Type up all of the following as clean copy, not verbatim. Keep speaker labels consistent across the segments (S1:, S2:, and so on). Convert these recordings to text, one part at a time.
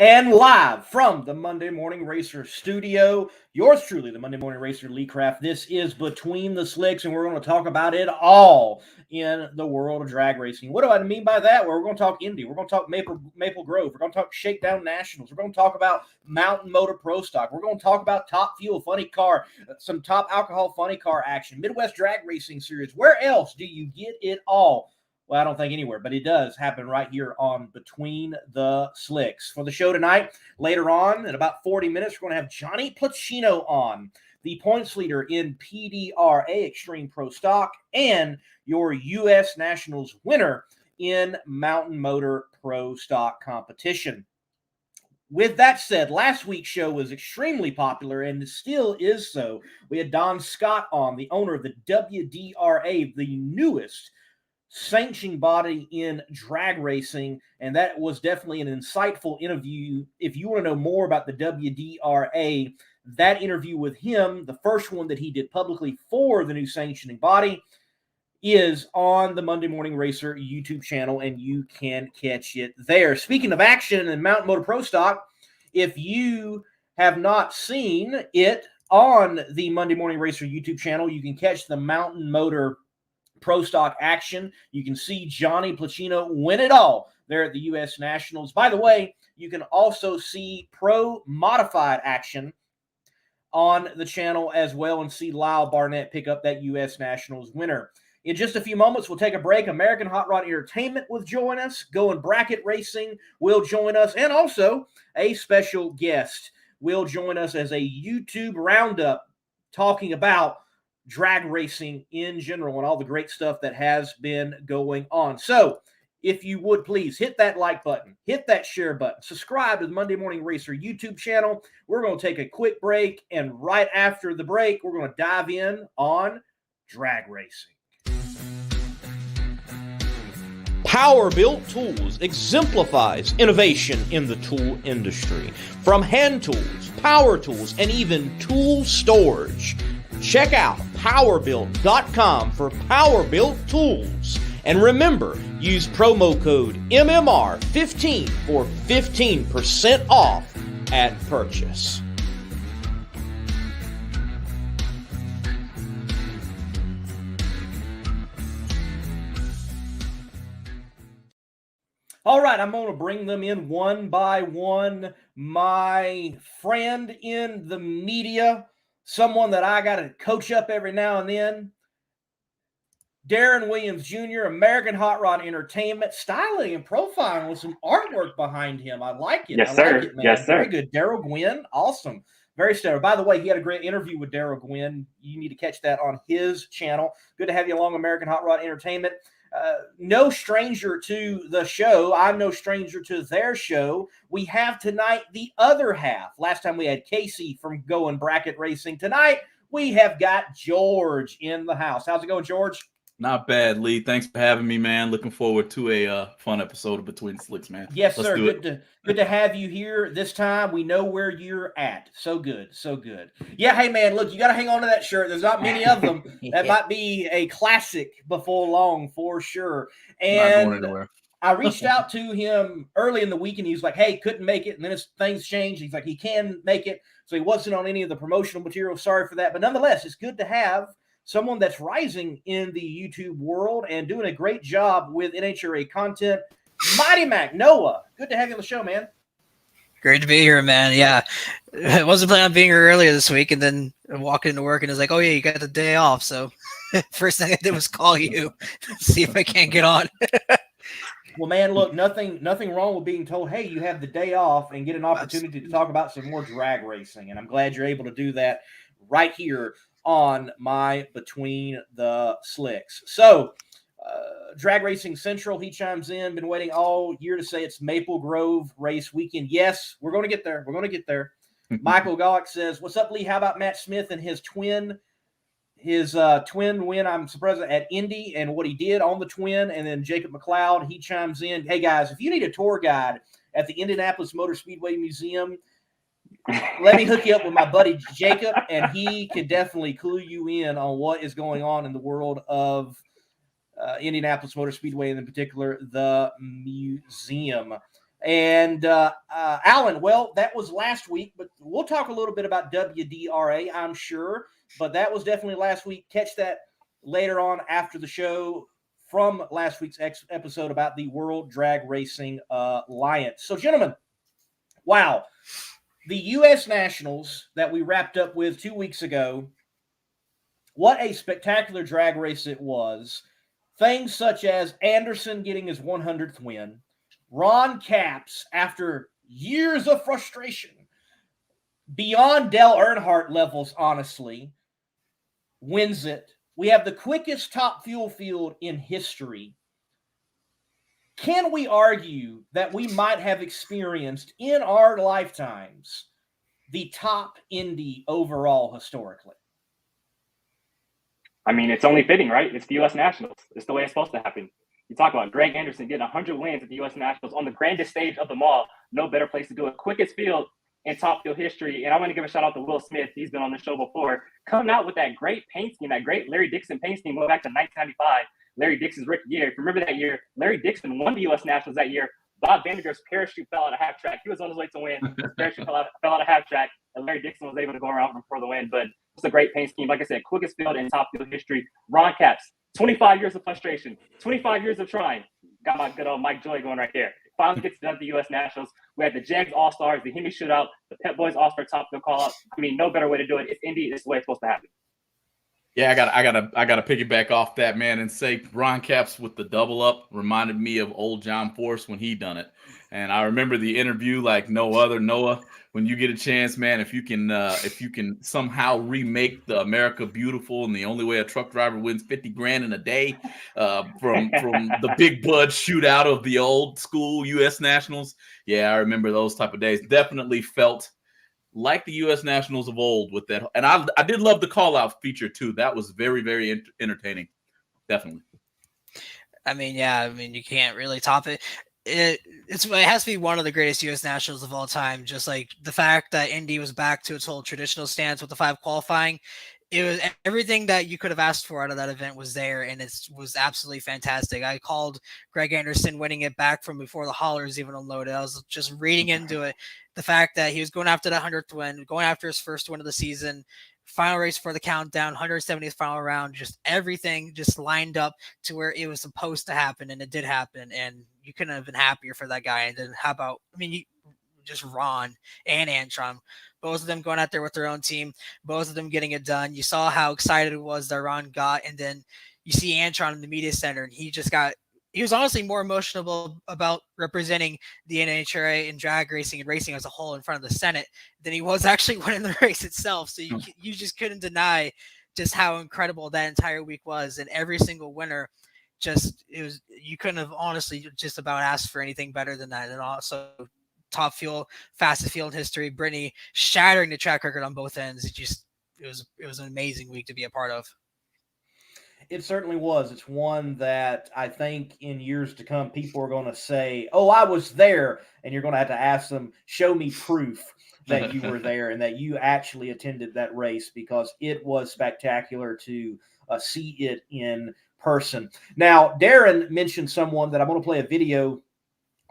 S1: And live from the Monday Morning Racer studio, yours truly, the Monday Morning Racer, Lee Craft. This is Between the Slicks, and we're going to talk about it all in the world of drag racing. What do I mean by that? Well, we're going to talk Indy. We're going to talk Maple Grove. We're going to talk Shakedown Nationals. We're going to talk about Mountain Motor Pro Stock. We're going to talk about Top Fuel Funny Car, some Top Alcohol Funny Car action, Midwest Drag Racing Series. Where else do you get it all? Well, I don't think anywhere, but it does happen right here on Between the Slicks. For the show tonight, later on, in about 40 minutes, we're going to have Johnny Pluchino on, the points leader in PDRA Extreme Pro Stock and your U.S. Nationals winner in Mountain Motor Pro Stock competition. With that said, last week's show was extremely popular and still is so. We had Don Scott on, the owner of the WDRA, the newest sanctioning body in drag racing, and that was definitely an insightful interview. If you want to know more about the WDRA, that interview with him, the first one that he did publicly for the new sanctioning body, is on the Monday Morning Racer YouTube channel, and you can catch it there. Speaking of action and Mountain Motor Pro Stock, if you have not seen it on the Monday Morning Racer YouTube channel, you can catch the Mountain Motor Pro Stock action. You can see Johnny Pluchino win it all there at the U.S. Nationals. By the way, you can also see Pro Modified action on the channel as well and see Lyle Barnett pick up that U.S. Nationals winner. In just a few moments, we'll take a break. American Hot Rod Entertainment will join us. Going Bracket Racing will join us. And also a special guest will join us as a YouTube roundup talking about drag racing in general and all the great stuff that has been going on. So if you would please hit that like button, hit that share button, subscribe to the Monday Morning Racer YouTube channel. We're going to take a quick break, and right after the break, we're going to dive in on drag racing.
S2: Power-Built Tools exemplifies innovation in the tool industry. From hand tools, power tools, and even tool storage. Check out powerbuilt.com for power-built tools. And remember, use promo code MMR15 for 15% off at purchase.
S1: All right, I'm going to bring them in one by one. My friend in the media, someone that I got to coach up every now and then, Darren Williams Jr., American Hot Rod Entertainment, styling and profiling with some artwork behind him. I like it.
S3: Yes,
S1: I
S3: sir.
S1: like it, man.
S3: Yes, sir.
S1: Very good. Daryl Gwynn, awesome. Very stellar. By the way, he had a great interview with Daryl Gwynn. You need to catch that on his channel. Good to have you along, American Hot Rod Entertainment. No stranger to the show. I'm no stranger to their show. We have tonight the other half. Last time we had Casey from Going Bracket Racing. Tonight we have got George in the house. How's it going, George?
S4: Not bad, Lee. Thanks for having me, man. Looking forward to a fun episode of Between the Slicks, man.
S1: Yes, sir. Good to have you here this time. We know where you're at. So good. So good. Yeah, hey, man, look, you got to hang on to that shirt. There's not many of them. That might be a classic before long for sure. And I reached out to him early in the week, and he was like, hey, couldn't make it. And then things changed. He's like, he can make it. So he wasn't on any of the promotional material. Sorry for that. But nonetheless, it's good to have someone that's rising in the YouTube world and doing a great job with NHRA content. Mighty Mac, Noah, good to have you on the show, man.
S5: Great to be here, man. Yeah, I wasn't planning on being here earlier this week, and then I walked into work, and it's like, oh, yeah, you got the day off. So first thing I did was call you, see if I can't get on.
S1: Well, man, look, nothing wrong with being told, hey, you have the day off and get an opportunity to talk about some more drag racing, and I'm glad you're able to do that right here on my Between the Slicks. So, Drag Racing Central, he chimes in, been waiting all year to say it's Maple Grove race weekend. Yes, we're going to get there. We're going to get there. Michael Golick says, what's up, Lee? How about Matt Smith and his twin win, I'm surprised, at Indy and what he did on the twin? And then Jacob McLeod, he chimes in, hey, guys, if you need a tour guide at the Indianapolis Motor Speedway Museum, let me hook you up with my buddy Jacob, and he can definitely clue you in on what is going on in the world of Indianapolis Motor Speedway, and in particular, the museum. And Alan, well, that was last week, but we'll talk a little bit about WDRA, I'm sure. But that was definitely last week. Catch that later on after the show from last week's episode about the World Drag Racing Alliance. So, gentlemen, wow. The U.S. Nationals that we wrapped up with 2 weeks ago, what a spectacular drag race it was. Things such as Anderson getting his 100th win, Ron Capps, after years of frustration, beyond Dale Earnhardt levels, honestly, wins it. We have the quickest top fuel field in history. Can we argue that we might have experienced in our lifetimes the top Indy overall historically?
S3: I mean, it's only fitting, right? It's the U.S. Nationals. It's the way it's supposed to happen. You talk about Greg Anderson getting 100 wins at the U.S. Nationals on the grandest stage of them all. No better place to do it. Quickest field in top field history. And I want to give a shout out to Will Smith. He's been on the show before. Coming out with that great paint scheme, that great Larry Dixon paint scheme going back to 1995. Larry Dixon's rookie year. If you remember that year, Larry Dixon won the U.S. Nationals that year. Bob Vanderger's parachute fell out of half track. He was on his way to win. His parachute fell out of half track, and Larry Dixon was able to go around for the win. But it's a great paint scheme. Like I said, quickest field in top field history. Ron Capps, 25 years of frustration, 25 years of trying. Got my good old Mike Joy going right there. Finally gets done at the U.S. Nationals. We had the Jags All-Stars, the Hemi Shootout, the Pep Boys All-Star top field call-up. I mean, no better way to do it. It's Indy. It's the way it's supposed to happen.
S4: Yeah, I gotta piggyback off that, man, and say Ron Capps with the double up reminded me of old John Force when he done it. And I remember the interview like no other. Noah, when you get a chance, man, if you can somehow remake the America Beautiful and the only way a truck driver wins 50 grand in a day, from the Big Bud shootout of the old school U.S. Nationals. Yeah, I remember those type of days. Definitely felt like the U.S. Nationals of old with that. And I did love the call-out feature, too. That was very, very entertaining. Definitely.
S5: I mean, yeah, I mean, you can't really top it. It has to be one of the greatest U.S. Nationals of all time. Just like the fact that Indy was back to its whole traditional stance with the 5 qualifying. It was everything that you could have asked for out of that event was there, and it was absolutely fantastic. I called Greg Anderson winning it back from before the haulers even unloaded. I was just reading into it. The fact that he was going after the 100th win, going after his first win of the season, final race for the countdown, 170th final round, just everything just lined up to where it was supposed to happen, and it did happen, and you couldn't have been happier for that guy. And then how about, I mean, just Ron and Antron, both of them going out there with their own team, both of them getting it done. You saw how excited it was that Ron got, and then you see Antron in the media center, and he was honestly more emotional about representing the NHRA in drag racing and racing as a whole in front of the Senate than he was actually winning the race itself. So you just couldn't deny just how incredible that entire week was, and every single winner. You couldn't have honestly just about asked for anything better than that. And also top fuel, fastest field in history, Brittany shattering the track record on both ends. It was an amazing week to be a part of.
S1: It certainly was. It's one that I think in years to come, people are going to say, oh, I was there. And you're going to have to ask them, show me proof that you were there and that you actually attended that race, because it was spectacular to see it in person. Now, Darren mentioned someone that I'm going to play a video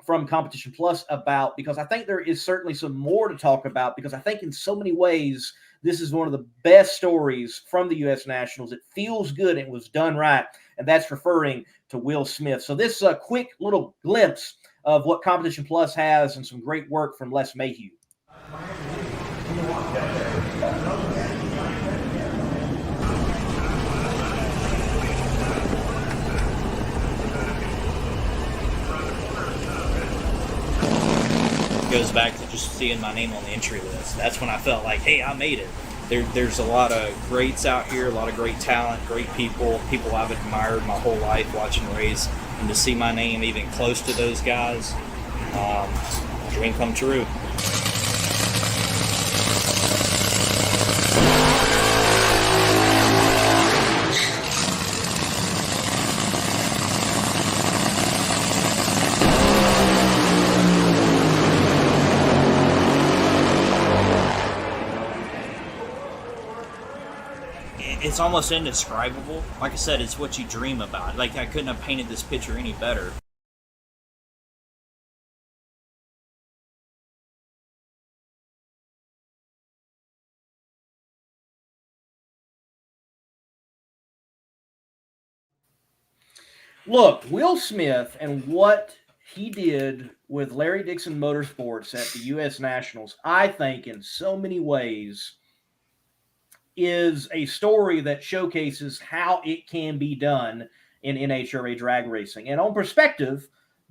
S1: from Competition Plus about, because I think there is certainly some more to talk about, because I think in so many ways, this is one of the best stories from the U.S. Nationals. It feels good. It was done right. And that's referring to Will Smith. So this is a quick little glimpse of what Competition Plus has and some great work from Les Mayhew.
S6: Goes back to just seeing my name on the entry list. That's when I felt like, hey, I made it. There's a lot of greats out here, a lot of great talent, great people I've admired my whole life watching race, and to see my name even close to those guys, dream come true. It's almost indescribable. Like I said, it's what you dream about. Like, I couldn't have painted this picture any better.
S1: Look, Will Smith and what he did with Larry Dixon Motorsports at the U.S. Nationals, I think in so many ways is a story that showcases how it can be done in NHRA drag racing. And on perspective,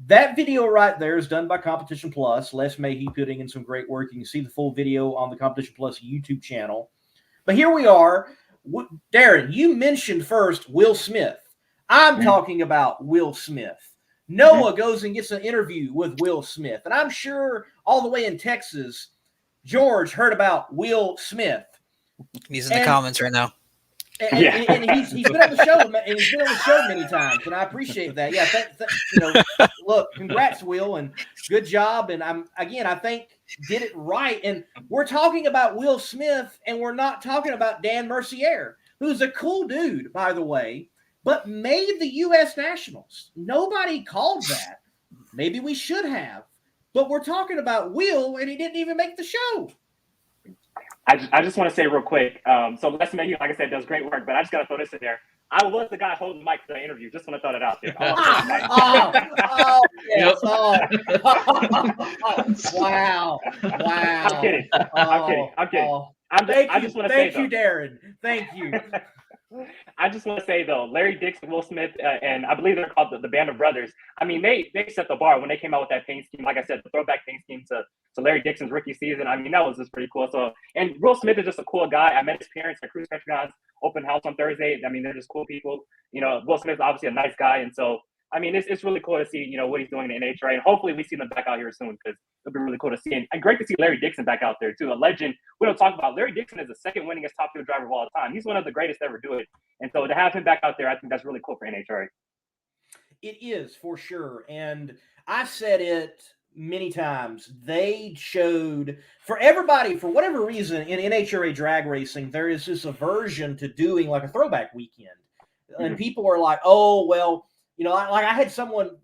S1: that video right there is done by Competition Plus. Les Mayhe putting in some great work. You can see the full video on the Competition Plus YouTube channel. But here we are. Darren, you mentioned first Will Smith. I'm talking about Will Smith. Noah goes and gets an interview with Will Smith. And I'm sure all the way in Texas, George heard about Will Smith.
S5: He's in the comments right now.
S1: And he's been on the show, and he's been on the show many times, and I appreciate that. Yeah, look, congrats, Will, and good job. And I think did it right. And we're talking about Will Smith, and we're not talking about Dan Mercier, who's a cool dude, by the way, but made the U.S. Nationals. Nobody called that. Maybe we should have, but we're talking about Will, and he didn't even make the show.
S3: I just want to say real quick. So Les Mayhe, like I said, does great work, but I just got to throw this in there. I was the guy holding the mic for the interview. Just want to throw that out there.
S1: Wow.
S3: I'm kidding. I just want to say,
S1: thank you, Darren. Thank you.
S3: I just want to say, though, Larry Dixon, Will Smith, and I believe they're called the Band of Brothers. I mean, they set the bar when they came out with that paint scheme. Like I said, the throwback paint scheme to Larry Dixon's rookie season. I mean, that was just pretty cool. So, and Will Smith is just a cool guy. I met his parents at Cruise Country Grounds open house on Thursday. I mean, they're just cool people. You know, Will Smith's obviously a nice guy. And so, I mean, it's really cool to see, you know, what he's doing in NHRA. And hopefully we see them back out here soon because it'll be really cool to see. And great to see Larry Dixon back out there, too. A legend. We don't talk about Larry Dixon is the second winningest top field driver of all time. He's one of the greatest to ever do it. And so to have him back out there, I think that's really cool for NHRA.
S1: It is, for sure. And I've said it many times. They showed, for everybody, for whatever reason, in NHRA drag racing, there is this aversion to doing like a throwback weekend. And people are like, oh, well, you know, like I had someone,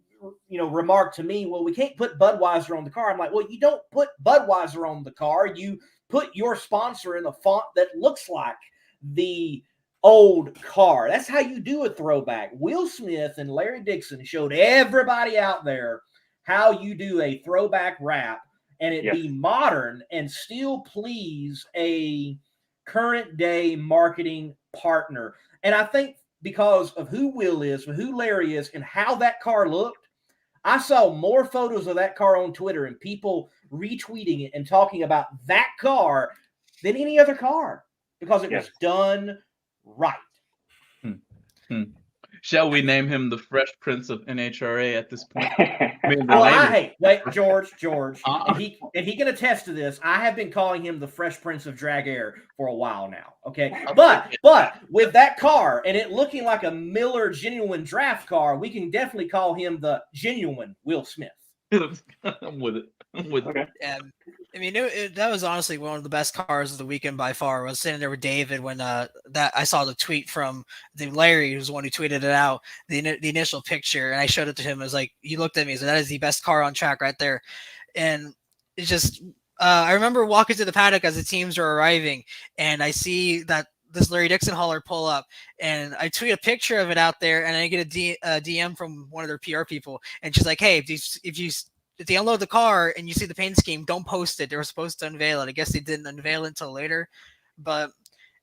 S1: you know, remark to me, well, we can't put Budweiser on the car. I'm like, well, you don't put Budweiser on the car. You put your sponsor in a font that looks like the old car. That's how you do a throwback. Will Smith and Larry Dixon showed everybody out there how you do a throwback wrap and it be modern and still please a current day marketing partner. And I think because of who Will is, who Larry is, and how that car looked, I saw more photos of that car on Twitter and people retweeting it and talking about that car than any other car because it was done right.
S4: Shall we name him the Fresh Prince of NHRA at this point?
S1: Wait, George, and he can attest to this. I have been calling him the Fresh Prince of Drag Air for a while now. Okay, but with that car and it looking like a Miller genuine draft car, we can definitely call him the genuine Will Smith.
S4: I'm with it.
S5: Okay. I mean, that was honestly one of the best cars of the weekend by far. I was sitting there with David when that I saw the tweet from Larry, who's the one who tweeted it out, the initial picture, and I showed it to him. I was like, he looked at me and said, that is the best car on track right there. And it's just, I remember walking to the paddock as the teams were arriving, and I see that this Larry Dixon hauler pull up, and I tweet a picture of it out there, and I get a DM from one of their PR people, and she's like, hey, if they unload the car and you see the paint scheme, don't post it. They were supposed to unveil it. I guess they didn't unveil it until later. But,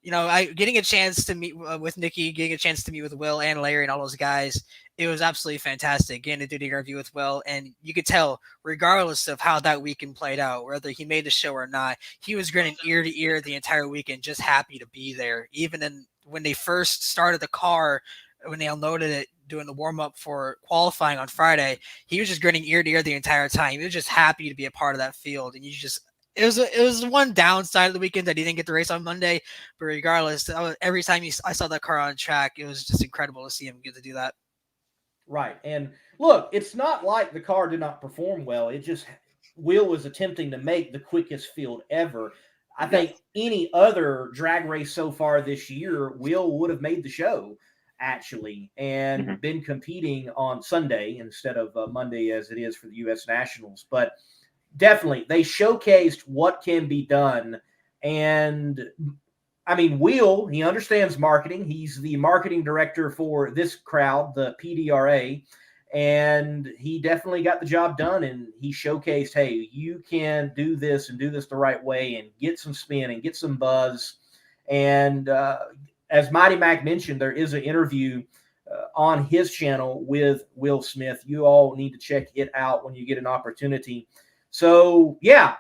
S5: you know, getting a chance to meet with Nikki, getting a chance to meet with Will and Larry and all those guys, it was absolutely fantastic getting to do the interview with Will. And you could tell, regardless of how that weekend played out, whether he made the show or not, he was grinning ear to ear the entire weekend, just happy to be there. Even when they first started the car, when they unloaded it, doing the warm-up for qualifying on Friday, he was just grinning ear to ear the entire time. He was just happy to be a part of that field. And it was one downside of the weekend that he didn't get to race on Monday, but regardless, every time I saw that car on track, it was just incredible to see him get to do that.
S1: Right. And look, it's not like the car did not perform well. It just, Will was attempting to make the quickest field ever. I think any other drag race so far this year, Will would have made the show, actually, and been competing on Sunday instead of Monday as it is for the U.S. Nationals. But definitely, they showcased what can be done. And I mean, Will, he understands marketing. He's the marketing director for this crowd, the PDRA, and he definitely got the job done. And he showcased, hey, you can do this and do this the right way and get some spin and get some buzz. And as Mighty Mac mentioned, there is an interview on his channel with Will Smith. You all need to check it out when you get an opportunity. So, yeah,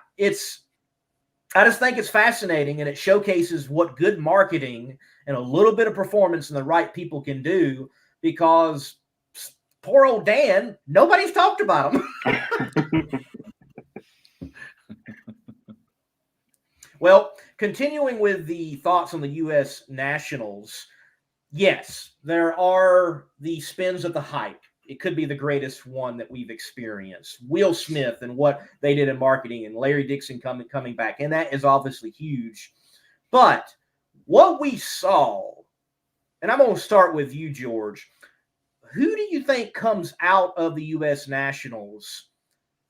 S1: I just think it's fascinating, and it showcases what good marketing and a little bit of performance and the right people can do, because poor old Dan, nobody's talked about him. Well, continuing with the thoughts on the U.S. Nationals, yes, there are the spins of the hype. It could be the greatest one that we've experienced. Will Smith and what they did in marketing, and Larry Dixon coming back, and that is obviously huge. But what we saw, and I'm going to start with you, George. Who do you think comes out of the U.S. Nationals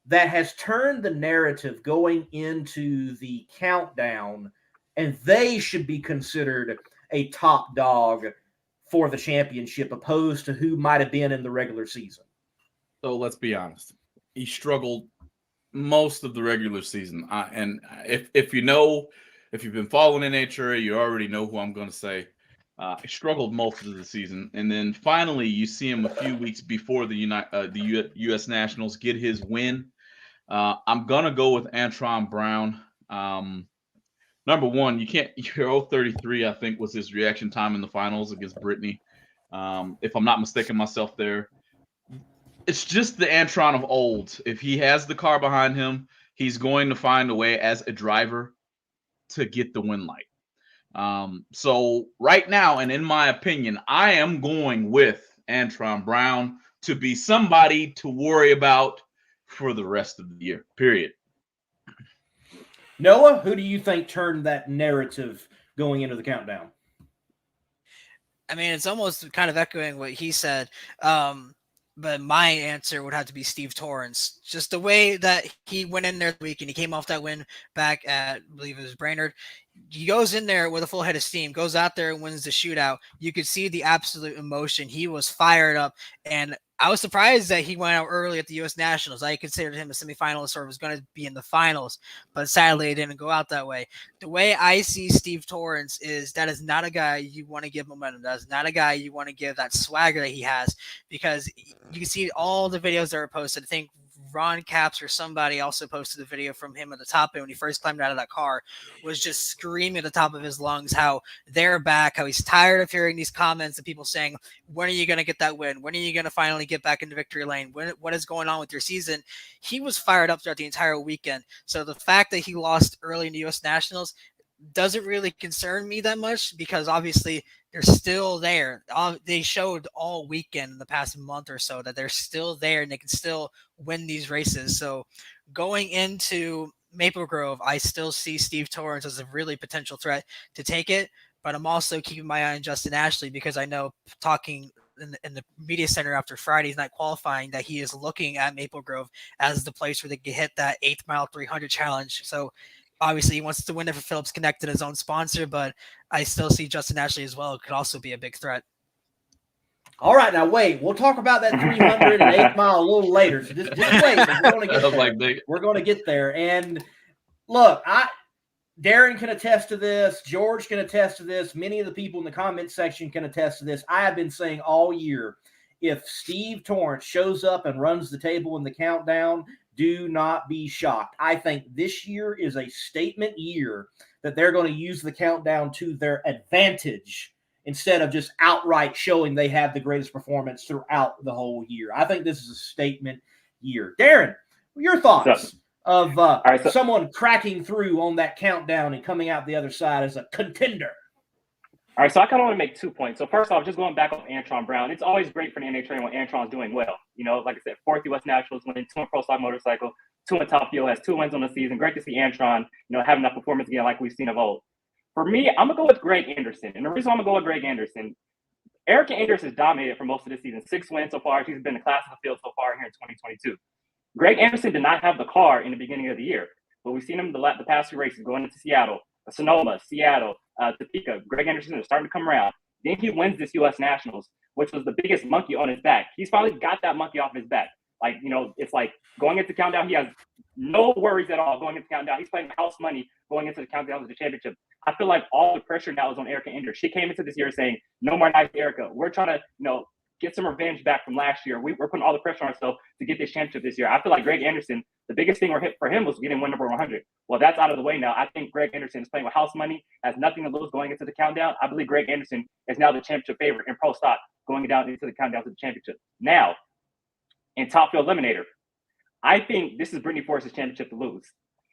S1: that has turned the narrative going into the countdown, and they should be considered a top dog for the championship, opposed to who might have been in the regular season?
S4: So let's be honest. He struggled most of the regular season. And if you've been following NHRA, you already know who I'm going to say. He struggled most of the season, and then finally you see him a few weeks before the U.S. Nationals get his win. I'm gonna go with Antron Brown. Number one, you're 0-33, I think, was his reaction time in the finals against Brittany. If I'm not mistaken myself there. It's just the Antron of old. If he has the car behind him, he's going to find a way as a driver to get the win light. So right now, and in my opinion, I am going with Antron Brown to be somebody to worry about for the rest of the year, period.
S1: Noah, who do you think turned that narrative going into the countdown?
S5: I mean, it's almost kind of echoing what he said. But my answer would have to be Steve Torrance. Just the way that he went in there the week and he came off that win back at, I believe it was Brainerd. He goes in there with a full head of steam, goes out there and wins the shootout. You could see the absolute emotion. He was fired up, and I was surprised that he went out early at the U.S. Nationals. I considered him a semifinalist or was going to be in the finals, but sadly it didn't go out that way. The way I see Steve Torrance is that is not a guy you want to give momentum. That is not a guy you want to give that swagger that he has, because you can see all the videos that are posted. I think Ron Capps or somebody also posted a video from him at the top end when he first climbed out of that car, was just screaming at the top of his lungs how they're back, how he's tired of hearing these comments and people saying, when are you going to get that win? When are you going to finally get back into victory lane? What is going on with your season? He was fired up throughout the entire weekend. So the fact that he lost early in the U.S. Nationals doesn't really concern me that much, because obviously they're still there. They showed all weekend in the past month or so that they're still there and they can still win these races. So going into Maple Grove, I still see Steve Torrance as a really potential threat to take it, but I'm also keeping my eye on Justin Ashley, because I know, talking in the media center after Friday's night qualifying, that he is looking at Maple Grove as the place where they can hit that 8th mile 300 challenge. So obviously, he wants to win it for Phillips Connected, his own sponsor, but I still see Justin Ashley as well. It could also be a big threat.
S1: All right, now wait. We'll talk about that 308 mile a little later. So just wait. We're going to get there. We're going to get there. And look, Darren can attest to this. George can attest to this. Many of the people in the comment section can attest to this. I have been saying all year, if Steve Torrance shows up and runs the table in the countdown, do not be shocked. I think this year is a statement year that they're going to use the countdown to their advantage instead of just outright showing they have the greatest performance throughout the whole year. I think this is a statement year. Darren, your thoughts of someone cracking through on that countdown and coming out the other side as a contender?
S3: All right, so I kind of want to make 2 points. So first off, just going back on Antron Brown, it's always great for the NHRA when Antron's doing well. You know, like I said, 4th U.S. Nationals, winning 2 in Pro Stock Motorcycle, 2 in Top Fuel, has 2 wins on the season. Great to see Antron, having that performance again like we've seen of old. For me, I'm going to go with Greg Anderson. And the reason I'm going to go with Greg Anderson, Erica Anderson has dominated for most of the season. 6 wins so far. She's been the class of the field so far here in 2022. Greg Anderson did not have the car in the beginning of the year, but we've seen him the past 2 races going into Seattle, Sonoma, Seattle, Topeka. Greg Anderson is starting to come around. Then he wins this U.S. Nationals, which was the biggest monkey on his back. He's finally got that monkey off his back. Like, it's like going into countdown, he has no worries at all going into countdown. He's playing house money going into the countdown to the championship. I feel like all the pressure now is on Erica Ender. She came into this year saying, no more nice Erica. We're trying to, get some revenge back from last year. We're putting all the pressure on ourselves to get this championship this year. I feel like Greg Anderson, the biggest thing for him was getting win number 100. Well, that's out of the way now. I think Greg Anderson is playing with house money, has nothing to lose going into the countdown. I believe Greg Anderson is now the championship favorite in pro stock going down into the countdown to the championship. Now, in Top Fuel Eliminator, I think this is Brittany Force's championship to lose.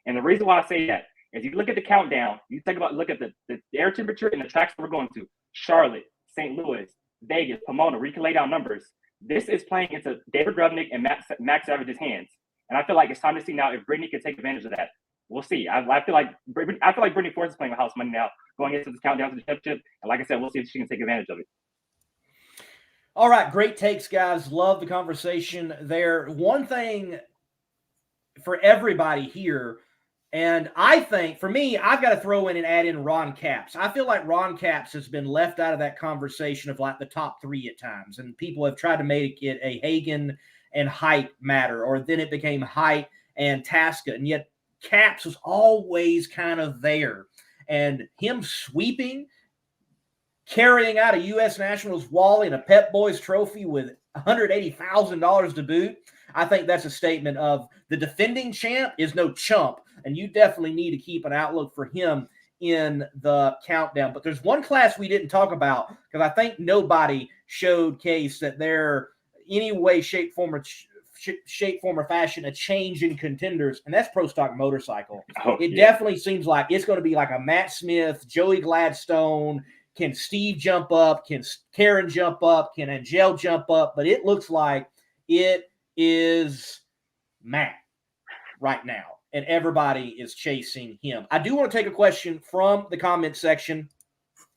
S3: And the reason why I say that is you look at the countdown, look at the air temperature and the tracks that we're going to, Charlotte, St. Louis, Vegas, Pomona, where you can lay down numbers. This is playing into David Grubnick and Max Savage's hands. And I feel like it's time to see now if Brittany can take advantage of that. We'll see. I feel like Brittany Force is playing with house money now, going into the countdown to the championship. And like I said, we'll see if she can take advantage of it.
S1: All right, great takes, guys. Love the conversation there. One thing for everybody here, and I think, for me, I've got to throw in and add in Ron Capps. I feel like Ron Capps has been left out of that conversation of like the top three at times, and people have tried to make it a Hagen and Height matter, or then it became Height and Tasca, and yet Capps was always kind of there. And him sweeping, carrying out a U.S. Nationals Wally and a Pep Boys trophy with $180,000 to boot, I think that's a statement of the defending champ is no chump, and you definitely need to keep an outlook for him in the countdown. But there's one class we didn't talk about because I think nobody showcased that they're any way, shape, form, or fashion a change in contenders, and that's pro stock motorcycle. It definitely seems like it's going to be like a Matt Smith, Joey Gladstone. Can Steve jump up? Can Karen jump up? Can Angel jump up? But it looks like it is Matt right now, and everybody is chasing him. I do want to take a question from the comment section.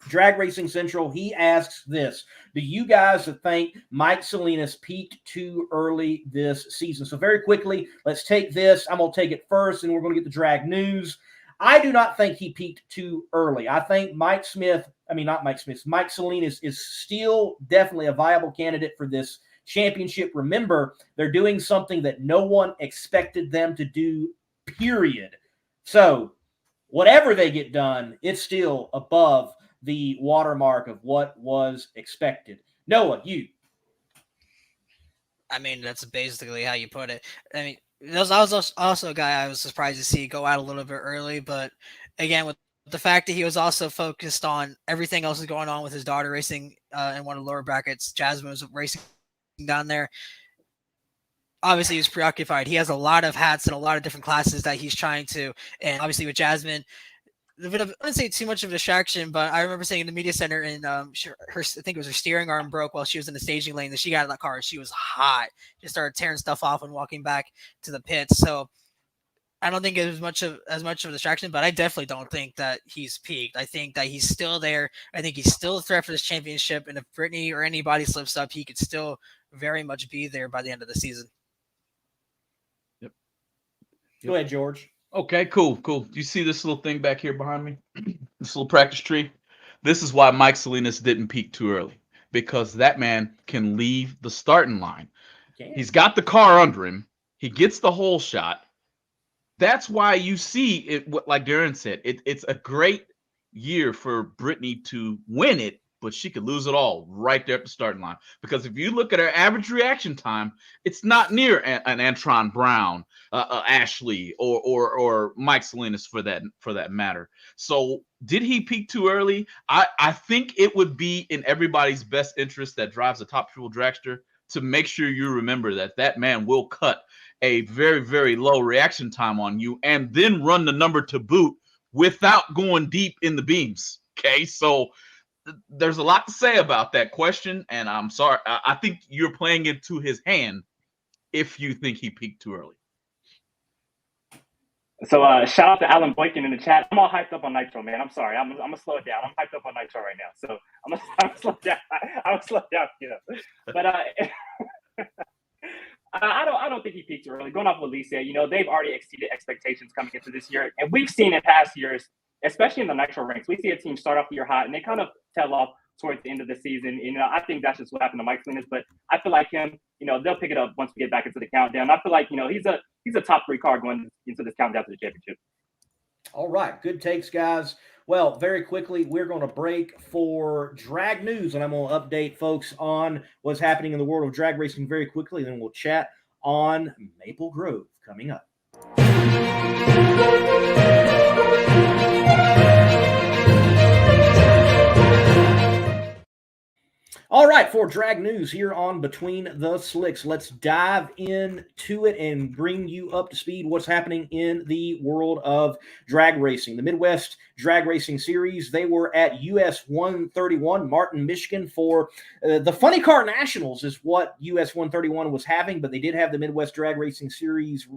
S1: Drag Racing Central, he asks this: do you guys think Mike Salinas peaked too early this season? So very quickly, let's take this. I'm going to take it first, and we're going to get the drag news. I do not think he peaked too early. I think Mike Salinas is still definitely a viable candidate for this championship. Remember, they're doing something that no one expected them to do, period. So whatever they get done, it's still above the watermark of what was expected. Noah, you.
S5: I mean, that's basically how you put it. I mean, I was also a guy I was surprised to see go out a little bit early, but again, with the fact that he was also focused on everything else going on with his daughter racing in one of the lower brackets, Jasmine was racing down there. Obviously, he was preoccupied. He has a lot of hats and a lot of different classes that he's trying to, and obviously with Jasmine, I wouldn't say too much of a distraction, but I remember saying in the media center, and I think it was her steering arm broke while she was in the staging lane. That she got out of that car, and she was hot. Just started tearing stuff off and walking back to the pits. So I don't think it was as much of a distraction, but I definitely don't think that he's peaked. I think that he's still there. I think he's still a threat for this championship, and if Brittany or anybody slips up, he could still very much be there by the end of the season.
S4: Yep.
S1: Go ahead, George.
S4: Okay, cool. You see this little thing back here behind me? This little practice tree? This is why Mike Salinas didn't peak too early, because that man can leave the starting line. He's got the car under him. He gets the whole shot. That's why you see it, like Darren said, it's a great year for Brittany to win it, but she could lose it all right there at the starting line. Because if you look at her average reaction time, it's not near an Antron Brown, Ashley, or Mike Salinas for that matter. So did he peak too early? I think it would be in everybody's best interest that drives a top fuel dragster to make sure you remember that man will cut a very, very low reaction time on you and then run the number to boot without going deep in the beams. Okay, so there's a lot to say about that question, and I'm sorry. I think you're playing it to his hand if you think he peaked too early.
S3: So shout out to Alan Boykin in the chat. I'm all hyped up on Nitro, man. I'm sorry. I'm gonna slow it down. I'm hyped up on Nitro right now, so I'm gonna slow down. I'm gonna slow down, But I don't think he peaked early. Going off what Lee said, they've already exceeded expectations coming into this year, and we've seen in past years especially in the nitro ranks. We see a team start off the year hot and they kind of tail off towards the end of the season. And, I think that's just what happened to Mike Salinas. But I feel like him, they'll pick it up once we get back into the countdown. I feel like, he's a top 3 car going into this countdown to the championship.
S1: All right. Good takes, guys. Well, very quickly, we're going to break for drag news, and I'm going to update folks on what's happening in the world of drag racing very quickly. Then we'll chat on Maple Grove coming up. All right, for drag news here on Between the Slicks, let's dive into it and bring you up to speed what's happening in the world of drag racing. The Midwest Drag Racing Series, they were at US 131, Martin, Michigan, for the Funny Car Nationals is what US 131 was having, but they did have the Midwest Drag Racing Series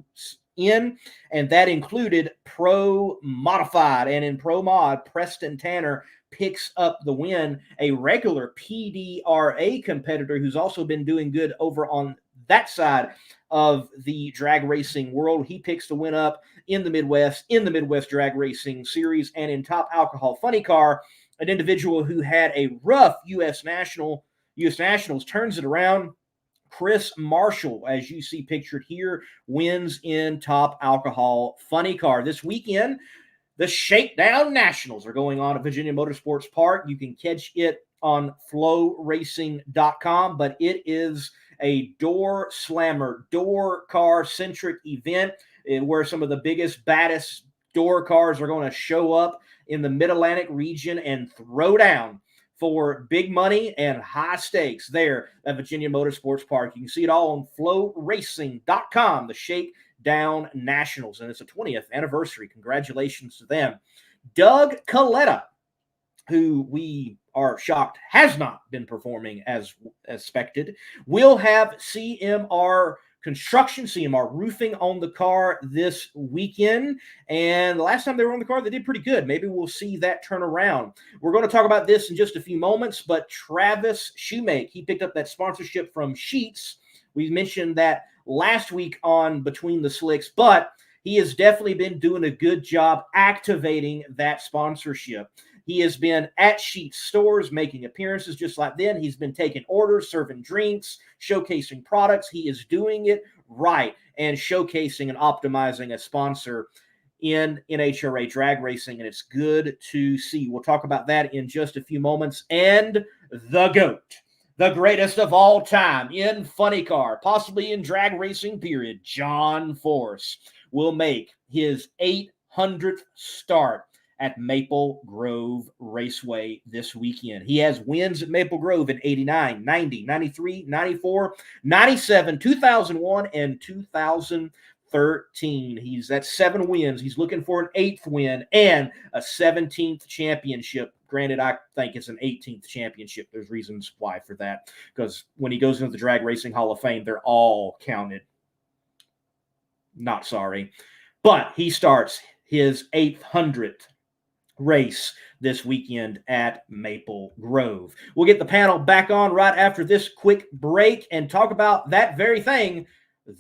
S1: in, and that included Pro Modified. And in Pro Mod, Preston Tanner picks up the win, a regular PDRA competitor who's also been doing good over on that side of the drag racing world. He picks the win up in the Midwest Drag Racing Series. And in Top Alcohol Funny Car, an individual who had a rough US Nationals turns it around. Chris Marshall, as you see pictured here, wins in Top Alcohol Funny Car. This weekend, the Shakedown Nationals are going on at Virginia Motorsports Park. You can catch it on flowracing.com, but it is a door slammer, door car-centric event where some of the biggest, baddest door cars are going to show up in the Mid-Atlantic region and throw down for big money and high stakes there at Virginia Motorsports Park. You can see it all on flowracing.com, the Shakedown Nationals, and it's a 20th anniversary. Congratulations to them. Doug Coletta, who we are shocked has not been performing as expected, will have CMR Construction, CMR Roofing on the car this weekend. And the last time they were on the car, they did pretty good. Maybe we'll see that turn around. We're going to talk about this in just a few moments, but Travis Shoemake, he picked up that sponsorship from Sheets. We mentioned that last week on Between the Slicks, but he has definitely been doing a good job activating that sponsorship. He has been at Sheets stores, making appearances just like then. He's been taking orders, serving drinks, showcasing products. He is doing it right and showcasing and optimizing a sponsor in NHRA drag racing, and it's good to see. We'll talk about that in just a few moments. And the GOAT, the greatest of all time in funny car, possibly in drag racing period, John Force, will make his 800th start at Maple Grove Raceway this weekend. He has wins at Maple Grove in 89, 90, 93, 94, 97, 2001, and 2013. That's 7 wins. He's looking for an 8th win and a 17th championship. Granted, I think it's an 18th championship. There's reasons why for that, because when he goes into the Drag Racing Hall of Fame, they're all counted. Not sorry. But he starts his 800th race this weekend at Maple Grove. We'll get the panel back on right after this quick break and talk about that very thing,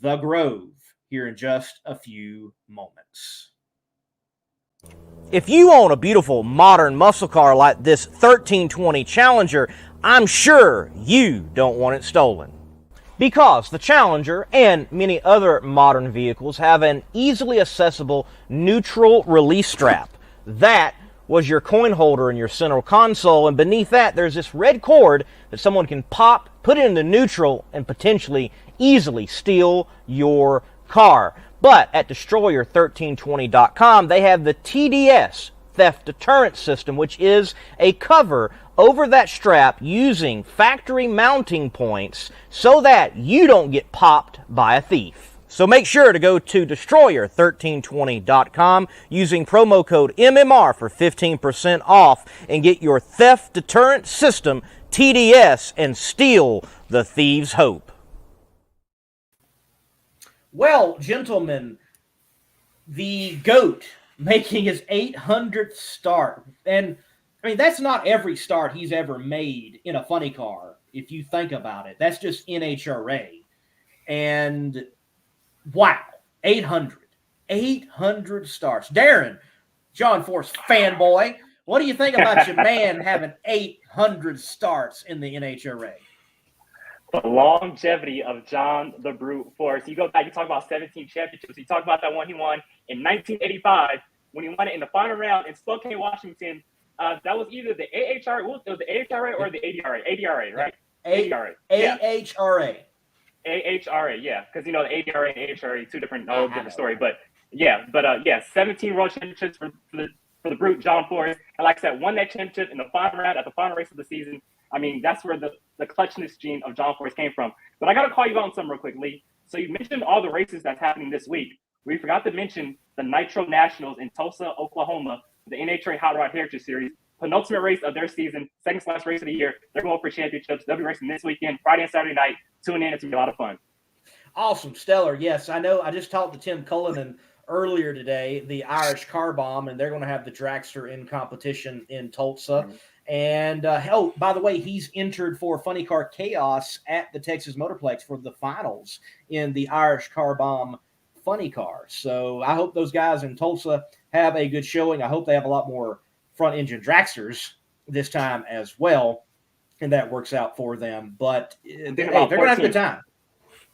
S1: the Grove, here in just a few moments.
S2: If you own a beautiful modern muscle car like this 1320 Challenger, I'm sure you don't want it stolen. Because the Challenger and many other modern vehicles have an easily accessible neutral release strap. That was your coin holder in your central console, and beneath that there's this red cord that someone can pop, put it into neutral, and potentially easily steal your car. But at Destroyer1320.com, they have the TDS, Theft Deterrent System, which is a cover over that strap using factory mounting points so that you don't get popped by a thief. So make sure to go to Destroyer1320.com using promo code MMR for 15% off and get your Theft Deterrent System TDS and steal the thieves' hope.
S1: Well, gentlemen, the GOAT making his 800th start. And, I mean, that's not every start he's ever made in a funny car, if you think about it. That's just NHRA. And, wow, 800 starts. Darren, John Force fanboy. What do you think about your man having 800 starts in the NHRA?
S3: The longevity of John the Brute Force. You go back, you talk about 17 championships. You talk about that one he won in 1985 when he won it in the final round in Spokane, Washington. That was either the AHRA, it was the AHRA or the ADRA. ADRA, right? ADRA.
S1: AHRA.
S3: AHRA, yeah, because the ADRA and AHRA, two different, different story. But yeah, 17 world championships for the Brute, John Force, and like I said, won that championship in the final round at the final race of the season. I mean, that's where the clutchness gene of John Force came from. But I got to call you out on something real quick, Lee. So you mentioned all the races that's happening this week. We forgot to mention the Nitro Nationals in Tulsa, Oklahoma, the NHRA Hot Rod Heritage Series, penultimate race of their season, second to last race of the year. They're going for championships. They'll be racing this weekend, Friday and Saturday night. Tune in. It's going to be a lot of fun.
S1: Awesome. Stellar. Yes, I know. I just talked to Tim Cullinan earlier today, the Irish Car Bomb, and they're going to have the dragster in competition in Tulsa. Mm-hmm. And, by the way, he's entered for Funny Car Chaos at the Texas Motorplex for the finals in the Irish Car Bomb Funny Car. So I hope those guys in Tulsa have a good showing. I hope they have a lot more front-engine dragsters this time as well, and that works out for them. But they're going to have a good time.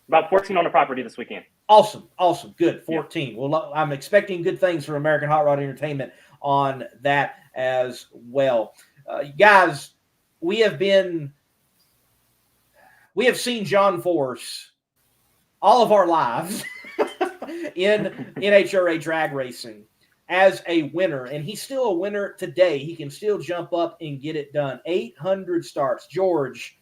S3: About 14 on the property this weekend.
S1: Awesome. Good. 14. Yeah. Well, I'm expecting good things from American Hot Rod Entertainment on that as well. Guys, we have seen John Force all of our lives in NHRA drag racing as a winner, and he's still a winner today. He can still jump up and get it done. 800 starts. George,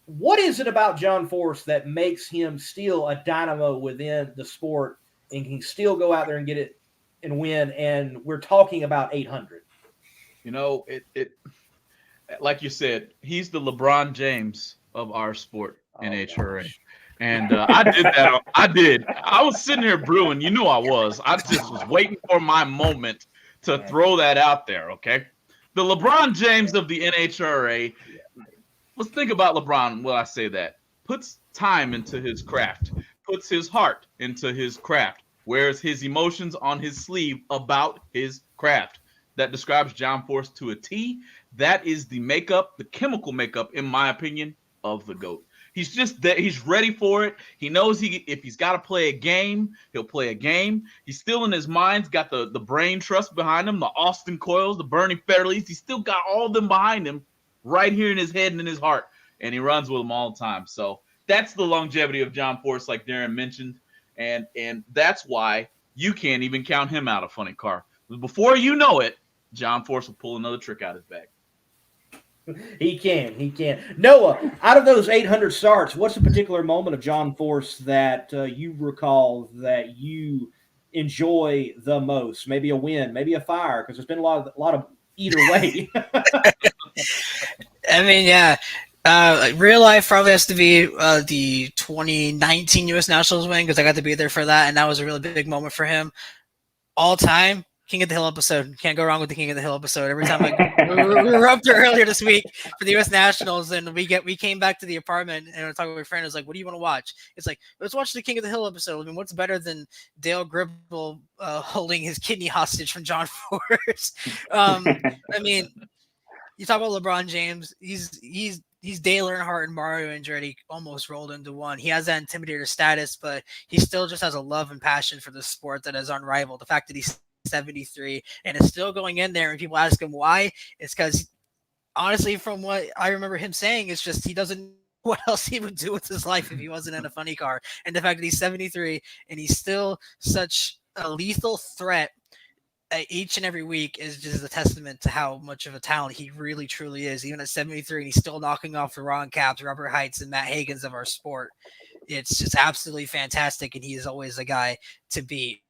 S1: what is it about John Force that makes him still a dynamo within the sport and can still go out there and get it and win? And we're talking about 800.
S4: It like you said, he's the LeBron James of our sport, NHRA. Gosh. And I did that. I was sitting here brewing. You knew I was. I just was waiting for my moment to throw that out there, okay? The LeBron James of the NHRA. Let's think about LeBron while I say that. Puts time into his craft. Puts his heart into his craft. Wears his emotions on his sleeve about his craft. That describes John Force to a T. That is the makeup, the chemical makeup, in my opinion, of the GOAT. He's just that he's ready for it. He knows if he's got to play a game, he'll play a game. He's still in his mind, got the brain trust behind him, the Austin Coils, the Bernie Federleys. He's still got all of them behind him, right here in his head and in his heart, and he runs with them all the time. So that's the longevity of John Force, like Darren mentioned, and that's why you can't even count him out of Funny Car. Before you know it, John Force will pull another trick out of his bag.
S1: He can. Noah, out of those 800 starts, what's a particular moment of John Force that you recall that you enjoy the most? Maybe a win, maybe a fire, because there's been a lot of either way.
S5: I mean, yeah. Real life probably has to be the 2019 U.S. Nationals win, because I got to be there for that, and that was a really big moment for him. All time, King of the Hill episode. Can't go wrong with the King of the Hill episode. Every time we were up there earlier this week for the U.S. Nationals, and we came back to the apartment and we're talking with my friend. It's like, what do you want to watch? It's like, let's watch the King of the Hill episode. I mean, what's better than Dale Gribble holding his kidney hostage from John Force? I mean, you talk about LeBron James. He's Dale Earnhardt and Mario Andretti almost rolled into one. He has that intimidator status, but he still just has a love and passion for the sport that is unrivaled. The fact that he's 73 and is still going in there, and people ask him why, it's because honestly, from what I remember him saying, it's just he doesn't know what else he would do with his life if he wasn't in a funny car. And the fact that he's 73 and he's still such a lethal threat each and every week is just a testament to how much of a talent he really truly is. Even at 73, and he's still knocking off the Ron Capps, Robert Heights, and Matt Hagens of our sport. It's just absolutely fantastic, and he is always the guy to beat,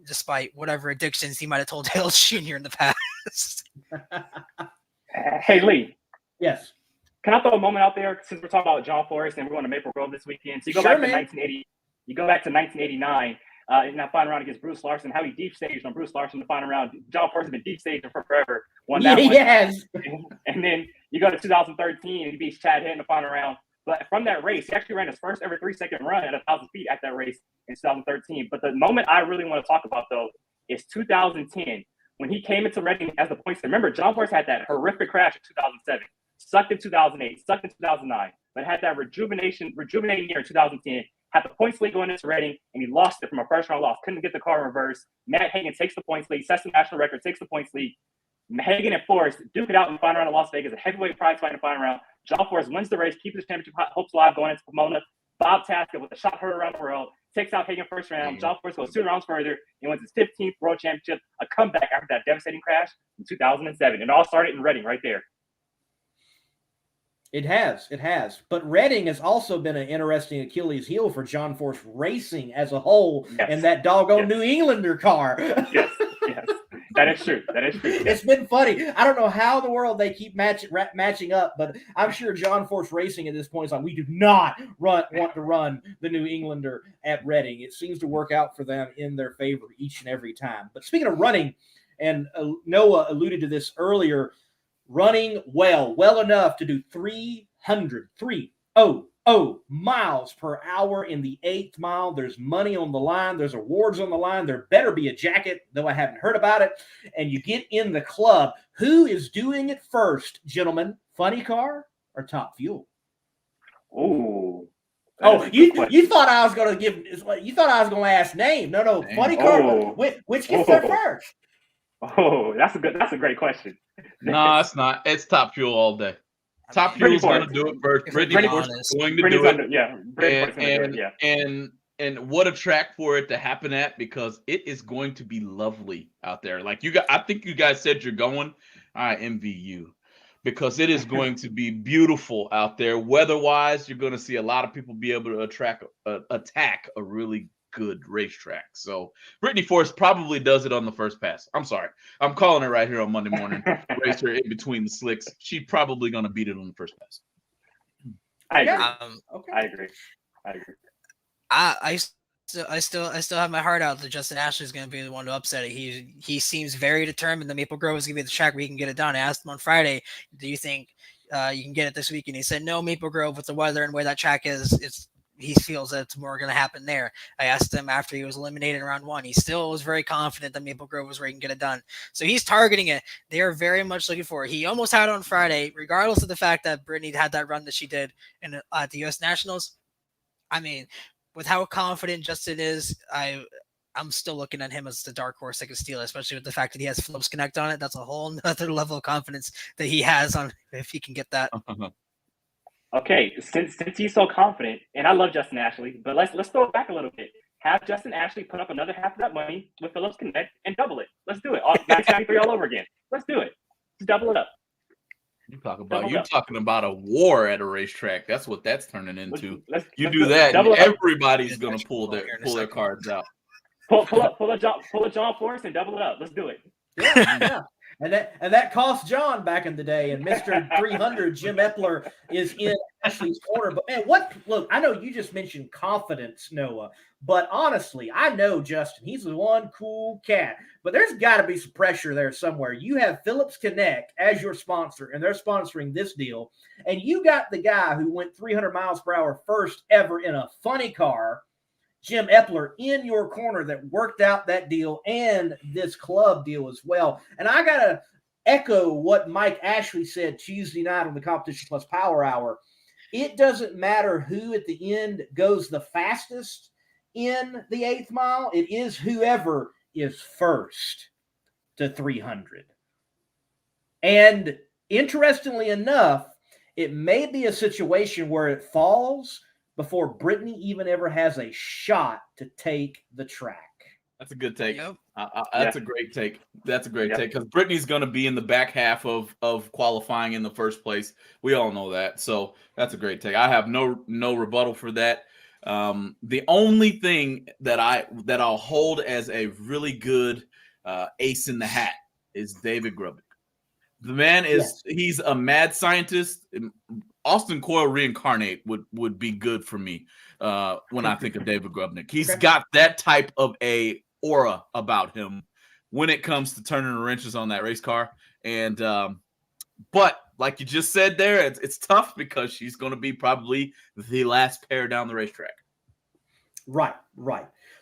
S5: despite whatever addictions he might have told Dale Jr. in the past.
S3: Hey, Lee.
S1: Yes.
S3: Can I throw a moment out there, since we're talking about John Force and we're going to Maple Grove this weekend? So you go back to 1980. You go back to 1989 in that final round against Bruce Larson. How he deep staged on Bruce Larson in the final round. John Force has been deep staging for forever. Won that one.
S1: Yes.
S3: And then you go to 2013 and he beats Chad Hitt in the final round. But from that race, he actually ran his first ever 3-second run at 1,000 feet at that race in 2013. But the moment I really want to talk about, though, is 2010 when he came into Reading as the points. Remember, John Force had that horrific crash in 2007, sucked in 2008, sucked in 2009, but had that rejuvenating year in 2010. Had the points lead going into Reading, and he lost it from a first-round loss. Couldn't get the car in reverse. Matt Hagan takes the points lead, sets the national record, takes the points lead. Hagan and Forrest duke it out in the final round of Las Vegas, a heavyweight prize fight in the final round. John Forrest wins the race, keeps his championship hopes alive going into Pomona. Bob Taskett with a shot heard around the world, takes out Hagan first round. John Forrest goes 2 rounds further and wins his 15th world championship, a comeback after that devastating crash in 2007. It all started in Reading right there.
S1: It has. But Reading has also been an interesting Achilles heel for John Force Racing as a whole, and that doggone New Englander car.
S3: Yes. That is true.
S1: It's been funny. I don't know how in the world they keep matching up, but I'm sure John Force Racing at this point is like, we do not want to run the New Englander at Reading. It seems to work out for them in their favor each and every time. But speaking of running, and Noah alluded to this earlier, running well enough to do 300 miles per hour in the 8th mile. There's money on the line. There's awards on the line. There better be a jacket, though I haven't heard about it. And you get in the club. Who is doing it first, gentlemen? Funny Car or Top Fuel?
S3: Oh,
S1: you thought I was going to give? You thought I was going to ask name? No. Funny Car. Which gets there first?
S3: Oh, that's a great question.
S4: No, it's not. It's Top Fuel all day. Top Fuel's going to do it first. Brittany Force is going to do it. And what a track for it to happen at, because it is going to be lovely out there. Like I think you guys said you're going. I envy you, because it is going to be beautiful out there. Weather-wise, you're going to see a lot of people be able to attack a really good racetrack. So Brittany Force probably does it on the first pass. I'm sorry. I'm calling it right here on Monday morning. Racer in between the slicks. She's probably going to beat it on the first pass.
S3: I agree.
S1: Okay.
S3: I agree.
S5: I still have my heart out that Justin Ashley is going to be the one to upset it. He seems very determined that Maple Grove is going to be the track where he can get it done. I asked him on Friday, do you think you can get it this week? And he said, no, Maple Grove, with the weather and where that track is, he feels that it's more going to happen there. I asked him after he was eliminated in round 1. He still was very confident that Maple Grove was where he can get it done. So he's targeting it. They are very much looking for it. He almost had it on Friday, regardless of the fact that Brittany had that run that she did at the U.S. Nationals. I mean, with how confident Justin is, I'm still looking at him as the dark horse that can steal it, especially with the fact that he has Phillips Connect on it. That's a whole other level of confidence that he has on if he can get that.
S3: Okay, since he's so confident, and I love Justin Ashley, but let's throw it back a little bit. Have Justin Ashley put up another half of that money with Phillips Connect and double it. Let's do it. 1993 all over again. Let's do it. Just double it up.
S4: You're talking about a war at a racetrack. That's what that's turning into. You do that, and everybody's going to pull their cards out.
S3: Pull a John Force and double it up. Let's do it.
S1: Yeah. And that cost John back in the day. And Mr. 300, Jim Epler, is in Ashley's corner. But man, look, I know you just mentioned confidence, Noah. But honestly, I know Justin. He's the one cool cat. But there's got to be some pressure there somewhere. You have Phillips Connect as your sponsor, and they're sponsoring this deal. And you got the guy who went 300 miles per hour first ever in a funny car, Jim Epler, in your corner that worked out that deal and this club deal as well. And I got to echo what Mike Ashley said Tuesday night on the Competition Plus Power Hour. It doesn't matter who at the end goes the fastest in the 8th mile. It is whoever is first to 300. And interestingly enough, it may be a situation where it falls before Brittany even ever has a shot to take the track.
S4: That's a good take.
S5: Yep.
S4: That's a great take. That's a great take, because Brittany's going to be in the back half of qualifying in the first place. We all know that. So that's a great take. I have no rebuttal for that. The only thing that I'll hold as a really good ace in the hat is David Grubnick. The man he's a mad scientist. Austin Coyle reincarnate would be good for me when I think of David Grubnick. He's got that type of a aura about him when it comes to turning the wrenches on that race car. And but like you just said there, it's tough because she's going to be probably the last pair down the racetrack.
S1: Right.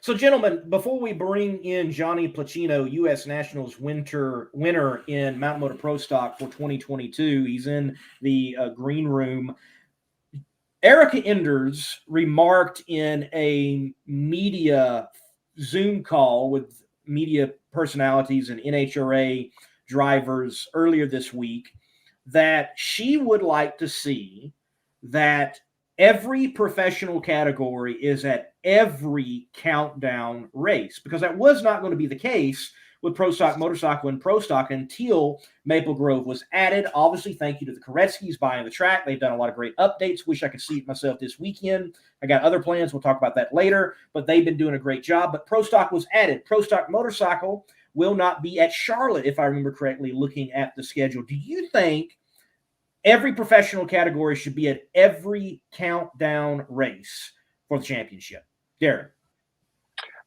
S1: So, gentlemen, before we bring in Johnny Pluchino, U.S. Nationals winner in Mountain Motor Pro Stock for 2022, he's in the green room. Erica Enders remarked in a media Zoom call with media personalities and NHRA drivers earlier this week that she would like to see that every professional category is at every countdown race, because that was not going to be the case with Pro Stock Motorcycle and Pro Stock until Maple Grove was added. Obviously, thank you to the Koretsky's buying the track. They've done a lot of great updates. Wish I could see it myself this weekend. I got other plans. We'll talk about that later, but they've been doing a great job. But Pro Stock was added. Pro Stock Motorcycle will not be at Charlotte, if I remember correctly, looking at the schedule. Do you think every professional category should be at every countdown race for the championship? Darren.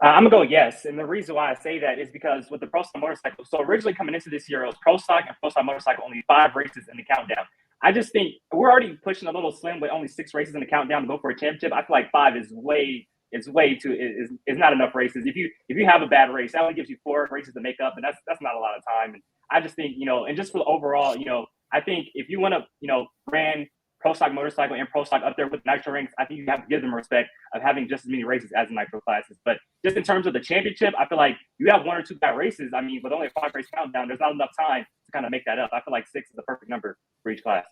S3: I'm going to go yes. And the reason why I say that is because with the Pro Stock Motorcycle, so originally coming into this year, it was Pro Stock and Pro Stock Motorcycle, only 5 races in the countdown. I just think we're already pushing a little slim with only 6 races in the countdown to go for a championship. I feel like 5 is not enough races. If you have a bad race, that only gives you 4 races to make up, and that's not a lot of time. And I just think, and just for the overall, I think if you want to, brand Pro Stock Motorcycle and Pro Stock up there with Nitro ranks, I think you have to give them respect of having just as many races as the Nitro classes. But just in terms of the championship, I feel like you have 1 or 2 bad races. I mean, with only a 5-race countdown, there's not enough time to kind of make that up. I feel like 6 is the perfect number for each class.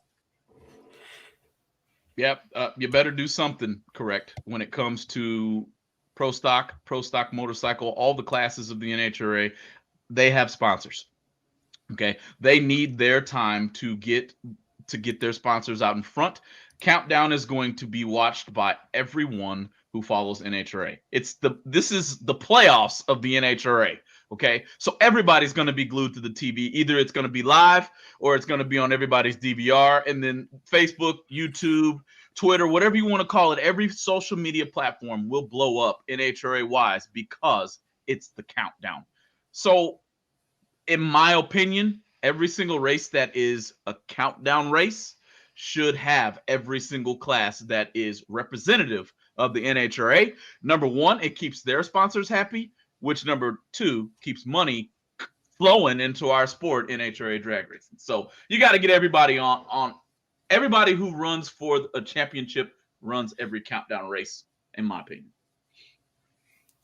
S4: Yep, you better do something correct when it comes to Pro Stock Motorcycle, all the classes of the NHRA. They have sponsors. Okay, they need their time to get their sponsors out in front. Countdown is going to be watched by everyone who follows NHRA. This is the playoffs of the NHRA. Okay, so everybody's going to be glued to the TV. Either it's going to be live or it's going to be on everybody's DVR, and then Facebook, YouTube, Twitter, whatever you want to call it, every social media platform will blow up NHRA wise because it's the countdown. So, in my opinion, every single race that is a countdown race should have every single class that is representative of the NHRA. Number 1, it keeps their sponsors happy, which number 2 keeps money flowing into our sport, NHRA drag racing. So you got to get everybody on. Everybody who runs for a championship runs every countdown race, in my opinion.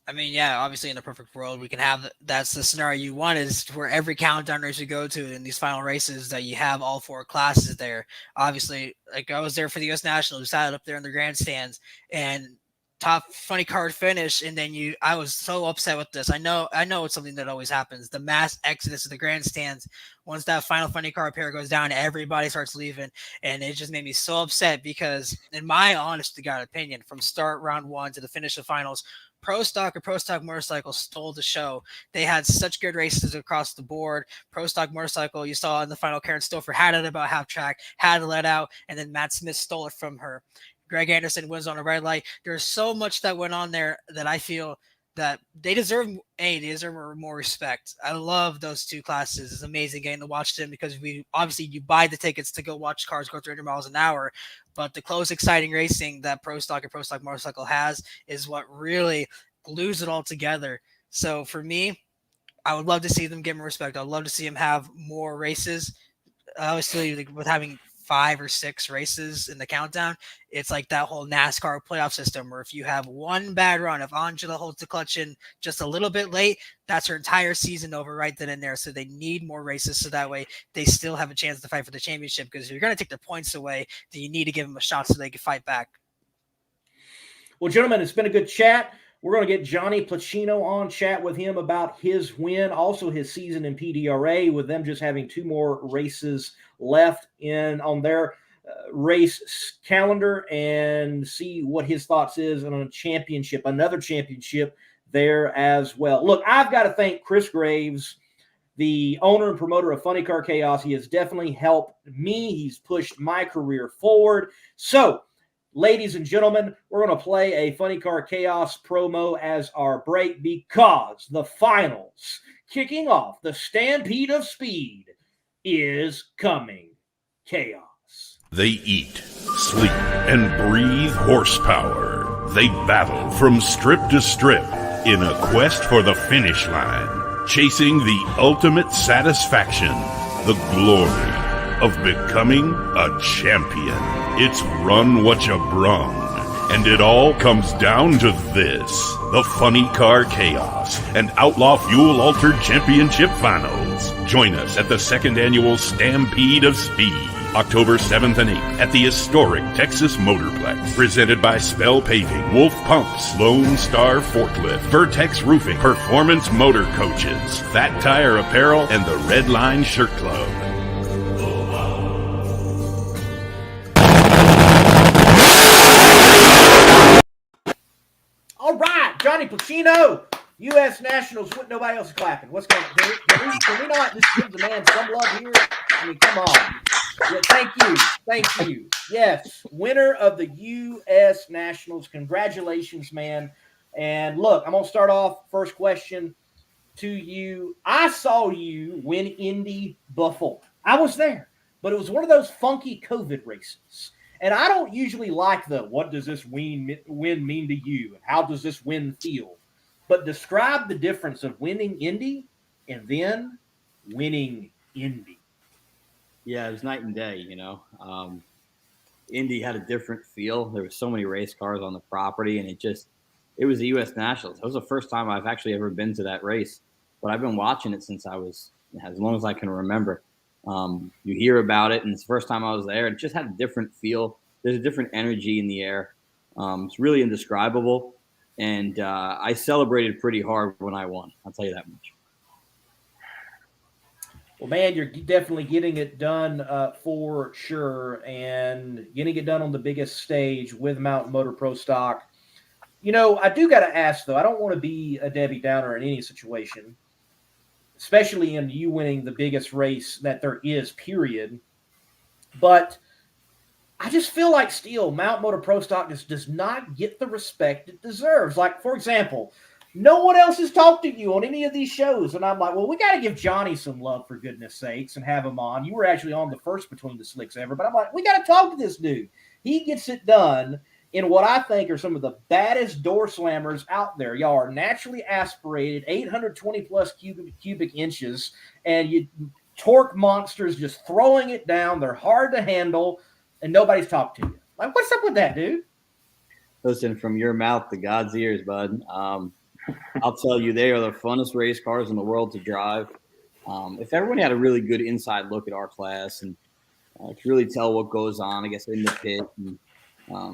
S5: I mean, yeah, obviously in a perfect world, we can have that's the scenario you want, is where every countdown race you go to in these final races that you have all 4 classes there. Obviously, like I was there for the U.S. Nationals, we sat up there in the grandstands and top funny card finish. And then I was so upset with this. I know it's something that always happens. The mass exodus of the grandstands. Once that final funny card pair goes down, everybody starts leaving. And it just made me so upset because, in my honest to God opinion, from start round 1 to the finish of finals, Pro Stock or Pro Stock Motorcycle stole the show. They had such good races across the board. Pro Stock Motorcycle, you saw in the final, Karen Stouffer had it about half track, had to let out, and then Matt Smith stole it from her. Greg Anderson wins on a red light. There's so much that went on there that I feel that they deserve more respect. I love those 2 classes. It's amazing getting to watch them because you buy the tickets to go watch cars go 300 miles an hour, but the close, exciting racing that Pro Stock and Pro Stock Motorcycle has is what really glues it all together. So for me, I would love to see them give them respect. I'd love to see them have more races. Obviously, with having 5 or 6 races in the countdown, it's like that whole NASCAR playoff system where if you have one bad run, if Angela holds the clutch in just a little bit late, that's her entire season over right then and there. So they need more races so that way they still have a chance to fight for the championship, because if you're going to take their points away, then you need to give them a shot so they can fight back.
S1: Well, gentlemen, it's been a good chat. We're going to get Johnny Pluchino on, chat with him about his win, also his season in PDRA, with them just having 2 more races left on their race calendar, and see what his thoughts is on a championship, another championship there as well. Look, I've got to thank Chris Graves, the owner and promoter of Funny Car Chaos. He has definitely helped me. He's pushed my career forward. So, ladies and gentlemen, we're going to play a Funny Car Chaos promo as our break, because the finals, kicking off the Stampede of Speed, is coming. Chaos.
S7: They eat, sleep, and breathe horsepower. They battle from strip to strip in a quest for the finish line, chasing the ultimate satisfaction, the glory of becoming a champion. It's run what you brung, and it all comes down to this: the Funny Car Chaos and Outlaw Fuel Altered Championship Finals. Join us at the second annual Stampede of Speed, October 7th and 8th at the historic Texas Motorplex. Presented by Spell Paving, Wolf Pumps, Lone Star Forklift, Vertex Roofing, Performance Motor Coaches, Fat Tire Apparel, and the Red Line Shirt Club.
S1: All right, Johnny Pluchino, U.S. Nationals. What, nobody else is clapping. What's going on? Can we not just give the man some love here? I mean, come on. Yeah, thank you. Yes, winner of the U.S. Nationals. Congratulations, man. And look, I'm going to start off first question to you. I saw you win Indy before. I was there, but it was one of those funky COVID races. And I don't usually like the what does this win mean to you? And how does this win feel? But describe the difference of winning Indy and then winning Indy.
S8: Yeah, it was night and day, Indy had a different feel. There were so many race cars on the property, and it was the U.S. Nationals. It was the first time I've actually ever been to that race, but I've been watching it since I was as long as I can remember. You hear about it, and it's the first time I was there. It just had a different feel. There's a different energy in the air. It's really indescribable, and I celebrated pretty hard when I won. I'll tell you that much.
S1: Well, man, you're definitely getting it done for sure, and getting it done on the biggest stage with Mountain Motor Pro Stock. I do got to ask, though, I don't want to be a Debbie Downer in any situation, especially in you winning the biggest race that there is, period. But I just feel like still Mountain Motor Pro Stock just does not get the respect it deserves. Like, for example, no one else has talked to you on any of these shows. And I'm like, well, we got to give Johnny some love, for goodness sakes, and have him on. You were actually on the first Between the Slicks ever. But I'm like, we got to talk to this dude. He gets it done in what I think are some of the baddest door slammers out there. Y'all are naturally aspirated, 820-plus cubic inches, and you torque monsters just throwing it down. They're hard to handle, and nobody's talked to you. Like, what's up with that, dude?
S8: Listen, from your mouth to God's ears, bud. I'll tell you, they are the funnest race cars in the world to drive. If everyone had a really good inside look at our class and could really tell what goes on, I guess, in the pit and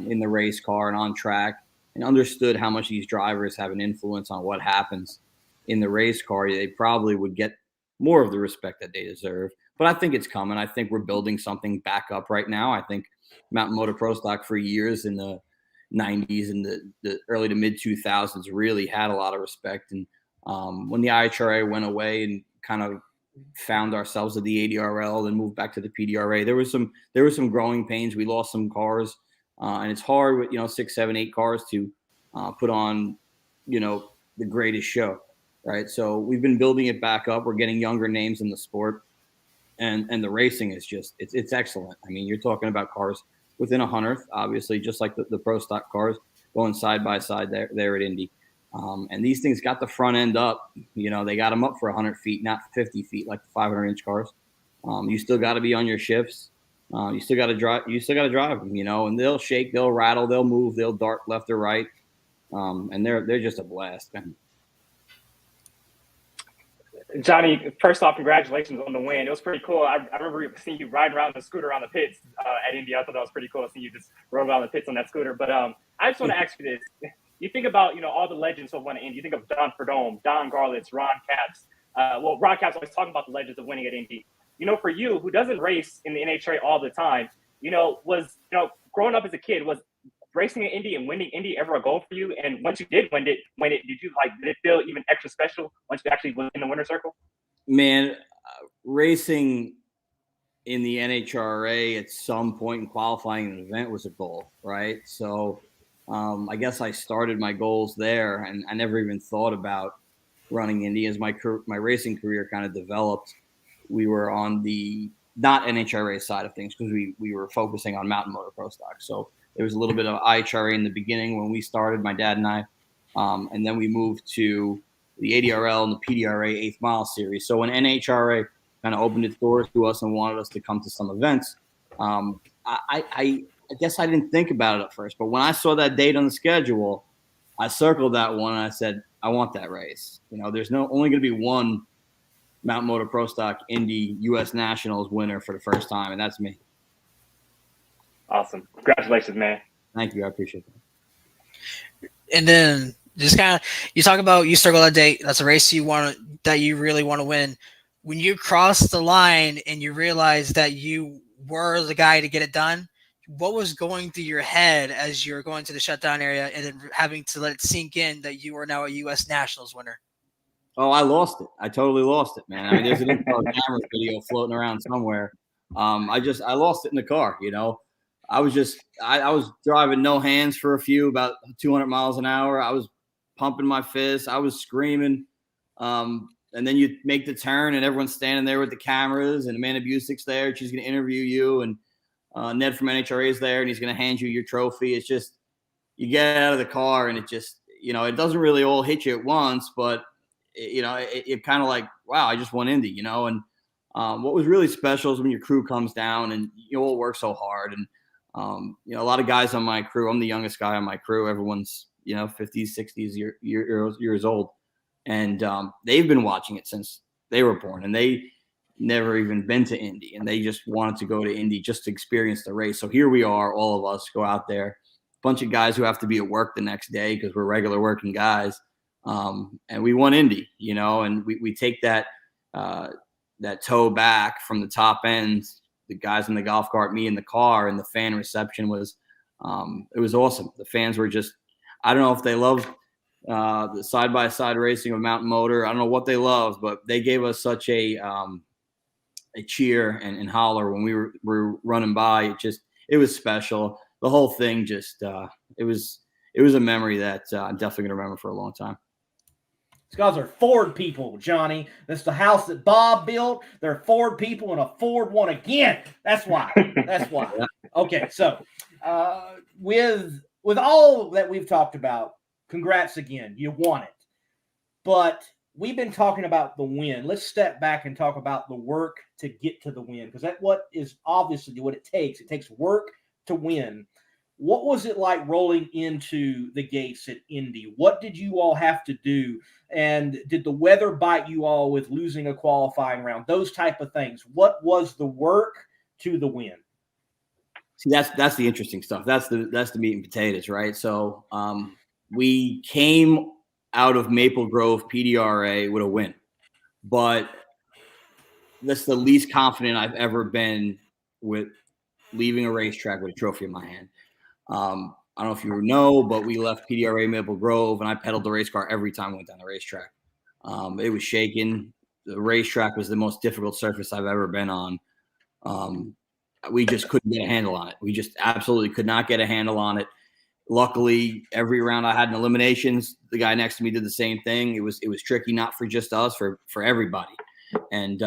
S8: in the race car and on track, and understood how much these drivers have an influence on what happens in the race car, they probably would get more of the respect that they deserve. But I think it's coming. I think we're building something back up right now. I think Mountain Motor Pro Stock for years in the 90s and the early to mid 2000s really had a lot of respect. And when the NHRA went away and kind of found ourselves at the ADRL and moved back to the PDRA, there was some growing pains. We lost some cars, and it's hard with 6, 7, 8 cars to put on the greatest show, right? So we've been building it back up. We're getting younger names in the sport, and the racing is just it's excellent. I mean, you're talking about cars within a hundredth, obviously, just like the pro stock cars going side by side there at Indy. And these things got the front end up. They got them up for 100 feet, not 50 feet like the 500-inch cars. You still got to be on your shifts. You still got to drive. You still got to drive them, and they'll shake, they'll rattle, they'll move, they'll dart left or right, and they're just a blast, man.
S3: Johnny, first off, congratulations on the win. It was pretty cool. I remember seeing you riding around the scooter around the pits at Indy. I thought that was pretty cool, seeing you just roll around the pits on that scooter. But I just want to ask you this. You think about, all the legends who have won at Indy. You think of Don Perdome, Don Garlitz, Ron Capps. Ron Capps always talking about the legends of winning at Indy. For you, who doesn't race in the NHRA all the time, was growing up as a kid, was racing at Indy and winning Indy ever a goal for you? And once you did win it, did it feel even extra special once you actually went in the winner's circle?
S8: Man, racing in the NHRA at some point in qualifying an event was a goal, right? So I guess I started my goals there, and I never even thought about running Indy. As my racing career kind of developed, we were on the not NHRA side of things because we were focusing on Mountain Motor Pro Stock. So there was a little bit of IHRA in the beginning when we started, my dad and I. And then we moved to the ADRL and the PDRA 8th Mile Series. So when NHRA kind of opened its doors to us and wanted us to come to some events, I guess I didn't think about it at first. But when I saw that date on the schedule, I circled that one and I said, I want that race. There's only going to be one Mountain Motor Pro Stock Indy U.S. Nationals winner for the first time, and that's me.
S3: Awesome. Congratulations, man.
S8: Thank you. I appreciate that.
S5: And then just kind of, you talk about, you circle that date. That's a race that you really want to win. When you cross the line and you realize that you were the guy to get it done, what was going through your head as you were going to the shutdown area and then having to let it sink in that you are now a U.S. Nationals winner?
S8: Oh, I lost it. I totally lost it, man. I mean, there's an camera video floating around somewhere. I lost it in the car. I was driving no hands for a few, about 200 miles an hour. I was pumping my fists. I was screaming. And then you make the turn and everyone's standing there with the cameras and Amanda Busic's there. She's going to interview you. And Ned from NHRA is there and he's going to hand you your trophy. It's just, you get out of the car and it just, it doesn't really all hit you at once, but it kind of like, wow, I just won Indy, and what was really special is when your crew comes down and you all work so hard. And, a lot of guys on my crew, I'm the youngest guy on my crew. Everyone's, 50s, 60s years old. And they've been watching it since they were born and they never even been to Indy and they just wanted to go to Indy just to experience the race. So here we are, all of us go out there, a bunch of guys who have to be at work the next day because we're regular working guys. And we won Indy, and we take that tow back from the top end, the guys in the golf cart, me in the car, and the fan reception was, it was awesome. The fans were just, I don't know if they loved the side-by-side racing of Mountain Motor. I don't know what they loved, but they gave us such a cheer and holler when we were running by. It was special. The whole thing just, it was a memory that I'm definitely going to remember for a long time.
S1: These guys are Ford people, Johnny. That's the house that Bob built. They're Ford people, and a Ford won again. That's why. That's why. Okay, so with all that we've talked about, congrats again. You won it. But we've been talking about the win. Let's step back and talk about the work to get to the win, because that's what is obviously what it takes. It takes work to win. What was it like rolling into the gates at Indy? What did you all have to do? And did the weather bite you all with losing a qualifying round? Those type of things. What was the work to the win?
S8: See, that's the interesting stuff. That's the meat and potatoes, right? So we came out of Maple Grove PDRA with a win, but that's the least confident I've ever been with leaving a racetrack with a trophy in my hand. I don't know if you know, but we left PDRA Maple Grove, and I pedaled the race car every time we went down the racetrack. It was shaking. The racetrack was the most difficult surface I've ever been on. We just couldn't get a handle on it. We just absolutely could not get a handle on it. Luckily, every round I had in eliminations, the guy next to me did the same thing. It was tricky, not for just us, for everybody. And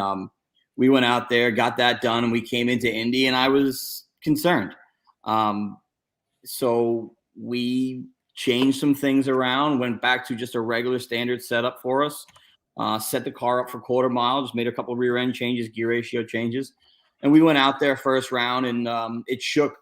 S8: we went out there, got that done, and we came into Indy, and I was concerned. So we changed some things around, went back to just a regular standard setup for us, set the car up for quarter mile, just made a couple of rear end changes, gear ratio changes. And we went out there first round and it shook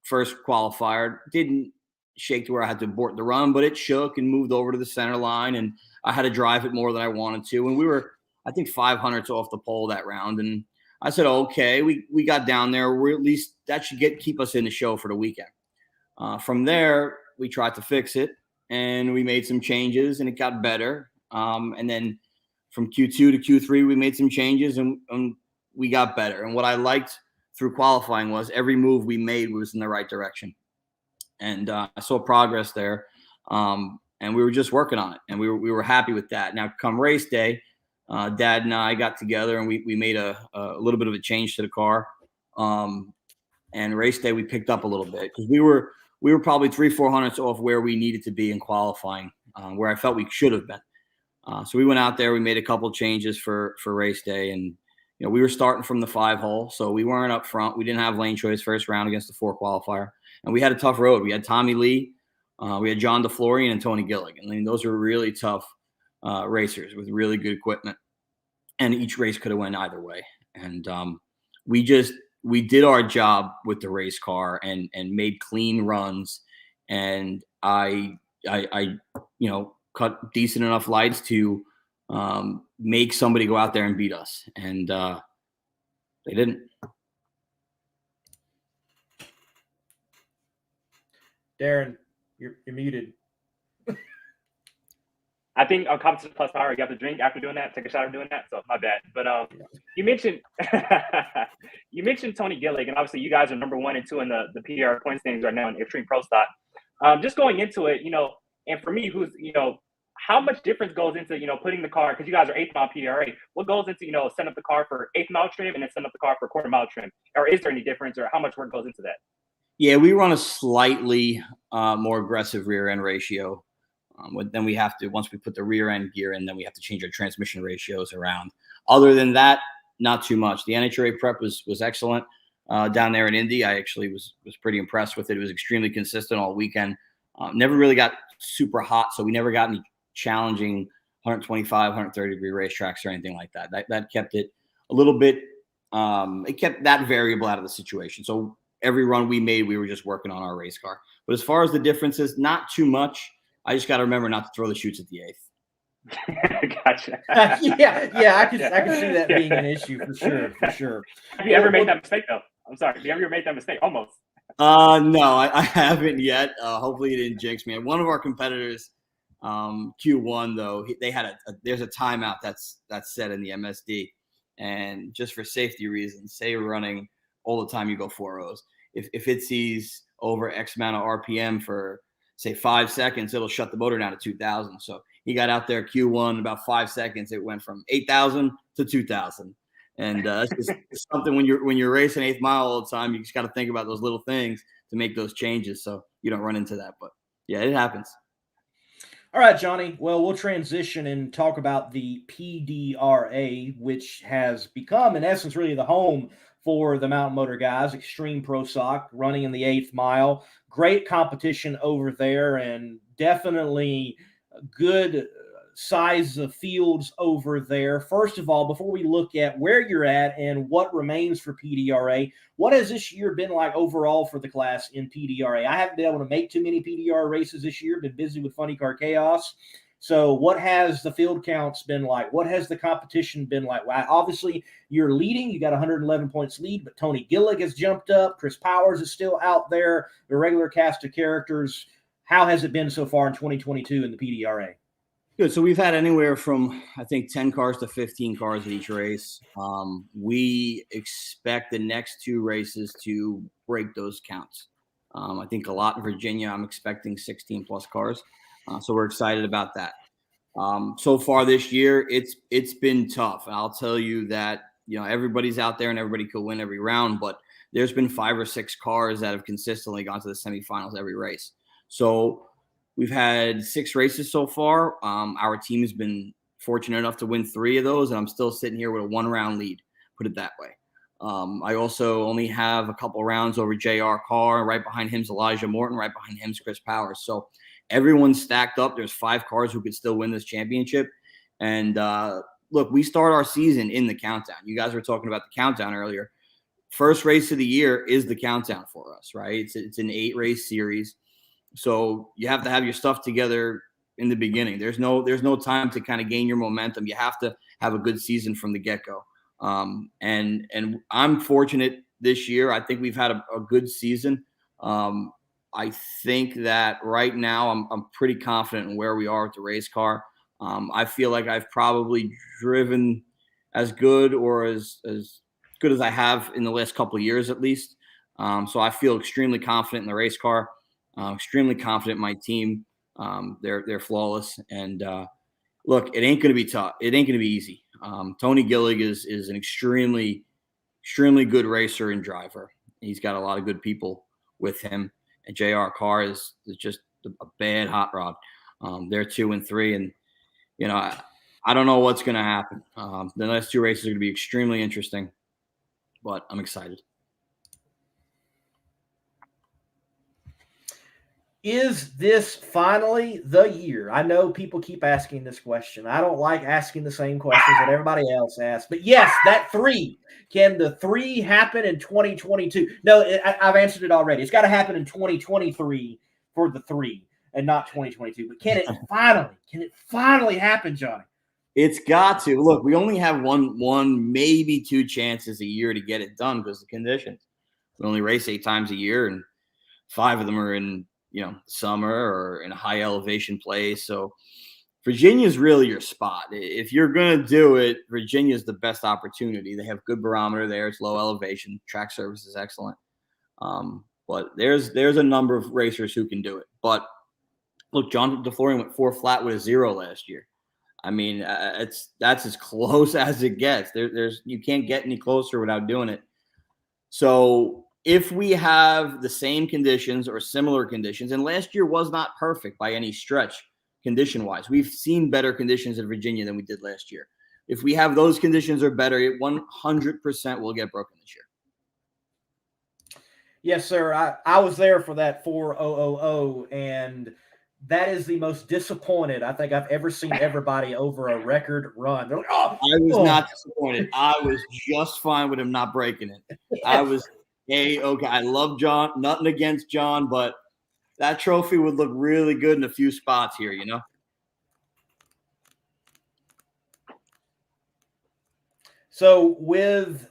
S8: first qualifier. Didn't shake to where I had to abort the run, but it shook and moved over to the center line. And I had to drive it more than I wanted to. And we were, I think, 500s off the pole that round. And I said, okay, we got down there. We're at least that should keep us in the show for the weekend. From there, we tried to fix it and we made some changes and it got better. And then from Q2 to Q3, we made some changes and we got better. And what I liked through qualifying was every move we made was in the right direction. And I saw progress there. And we were just working on it and we were happy with that. Now come race day, Dad and I got together and we made a little bit of a change to the car. And race day, we picked up a little bit because we were probably 300-400 off where we needed to be in qualifying, where I felt we should have been. So we went out there, we made a couple changes for race day, and we were starting from the 5-hole, so we weren't up front. We didn't have lane choice first round against the 4 qualifier, and we had a tough road. We had Tommy Lee We had John DeFlorian and Tony Gilligan. I mean, those were really tough racers with really good equipment, and each race could have went either way. And we did our job with the race car and made clean runs. And I cut decent enough lights to make somebody go out there and beat us. And they didn't.
S1: Darren, you're muted.
S3: I think on competition plus power, you have to drink after doing that, take a shower doing that. So my bad. But you mentioned Tony Gilligan. Obviously, you guys are number 1 and 2 in the PR points standings right now in Extreme Pro Stock. Just going into it, and for me, how much difference goes into putting the car, because you guys are 8th mile PDRA. What goes into setting up the car for 8th mile trim and then setting up the car for quarter mile trim? Or is there any difference, or how much work goes into that?
S8: Yeah, we run a slightly more aggressive rear end ratio. Then we have to, once we put the rear end gear in, then we have to change our transmission ratios around. Other than that, not too much. The NHRA prep was excellent down there in Indy. I actually was pretty impressed with it. It was extremely consistent all weekend. Never really got super hot, so we never got any challenging 125, 130 degree racetracks or anything like that. That kept it a little bit. It kept that variable out of the situation. So every run we made, we were just working on our race car. But as far as the differences, not too much. I just got to remember not to throw the chutes at the 8th.
S3: Gotcha.
S1: yeah, I can see that being an issue for sure.
S3: Have you ever made that mistake though? I'm sorry. Have you ever made that mistake? Almost.
S8: No, I haven't yet. Hopefully it didn't jinx me. One of our competitors, Q1 though, they had there's a timeout that's set in the MSD, and just for safety reasons, say you're running all the time, you go 4.0s. If it sees over X amount of RPM for say 5 seconds, it'll shut the motor down to 2,000. So he got out there Q1 about 5 seconds. It went from 8,000 to 2,000. And that's just something when you're racing 8th mile all the time, you just got to think about those little things to make those changes so you don't run into that. But yeah, it happens.
S1: All right, Johnny. Well, we'll transition and talk about the PDRA, which has become, in essence, really the home for the Mountain Motor guys. Extreme Pro Stock, running in the 8th mile. Great competition over there, and definitely good size of fields over there. First of all, before we look at where you're at and what remains for PDRA, what has this year been like overall for the class in PDRA? I haven't been able to make too many PDR races this year, been busy with Funny Car Chaos. So what has the field counts been like? What has the competition been like? Well, obviously, you're leading. You got 111 points lead, but Tony Gillig has jumped up. Chris Powers is still out there. The regular cast of characters. How has it been so far in 2022 in the PDRA?
S8: Good. So we've had anywhere from, I think, 10 cars to 15 cars at each race. We expect the next 2 races to break those counts. I think a lot in Virginia, I'm expecting 16 plus cars. So we're excited about that. So far this year, it's been tough. And I'll tell you that, everybody's out there and everybody could win every round, but there's been 5 or 6 cars that have consistently gone to the semifinals every race. So we've had 6 races so far. Our team has been fortunate enough to win 3 of those, and I'm still sitting here with a 1-round lead, put it that way. I also only have a couple rounds over JR Carr. Right behind him's Elijah Morton. Right behind him's Chris Powers. So everyone's stacked up. There's 5 cars who could still win this championship. And look, we start our season in the countdown. You guys were talking about the countdown earlier. First race of the year is the countdown for us, right? It's an 8-race series. So you have to have your stuff together in the beginning. There's no time to kind of gain your momentum. You have to have a good season from the get-go. And I'm fortunate this year. I think we've had a good season. I think that right now I'm pretty confident in where we are with the race car. I feel like I've probably driven as good or as good as I have in the last couple of years, at least. So I feel extremely confident in the race car. Extremely confident in my team. They're flawless. And look, it ain't going to be tough. It ain't going to be easy. Tony Gillig is an extremely good racer and driver. He's got a lot of good people with him. And JR Carr is just a bad hot rod. They're 2 and 3. And, I don't know what's going to happen. The next 2 races are going to be extremely interesting. But I'm excited.
S1: Is this finally the year? I know people keep asking this question. I don't like asking the same questions that everybody else asks. But yes, that 3. Can the 3 happen in 2022? No, I've answered it already. It's got to happen in 2023 for the 3 and not 2022. But can it finally happen, Johnny?
S8: It's got to. Look, we only have one, maybe 2 chances a year to get it done because of the conditions. We only race 8 times a year, and 5 of them are in summer or in a high elevation place. So Virginia's really your spot. If you're going to do it, Virginia's the best opportunity. They have good barometer there. It's low elevation. Track service is excellent. But there's a number of racers who can do it. But look, John DeFlorian went 4 flat with a 0 last year. I mean, that's as close as it gets. You can't get any closer without doing it. So if we have the same conditions or similar conditions, and last year was not perfect by any stretch condition-wise. We've seen better conditions in Virginia than we did last year. If we have those conditions or better, it 100% will get broken this year.
S1: Yes, sir. I was there for that 4,000, and that is the most disappointed I think I've ever seen everybody over a record run. They're like,
S8: I was not disappointed. I was just fine with him not breaking it. I was okay. I love John. Nothing against John, but that trophy would look really good in a few spots here,
S1: So with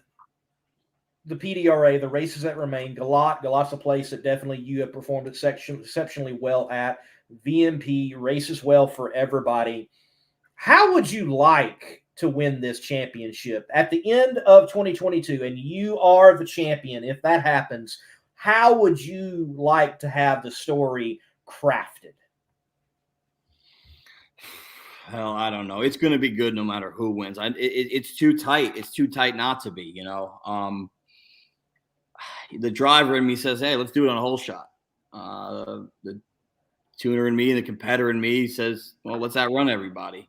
S1: the PDRA, the races that remain, Galot's a place that definitely you have performed exceptionally well at. VMP races well for everybody. How would you like to win this championship at the end of 2022? And you are the champion. If that happens, how would you like to have the story crafted?
S8: Hell, I don't know. It's going to be good no matter who wins. It's too tight. It's too tight not to be, The driver in me says, hey, let's do it on a hole shot. The tuner in me and the competitor in me says, well, let's outrun everybody.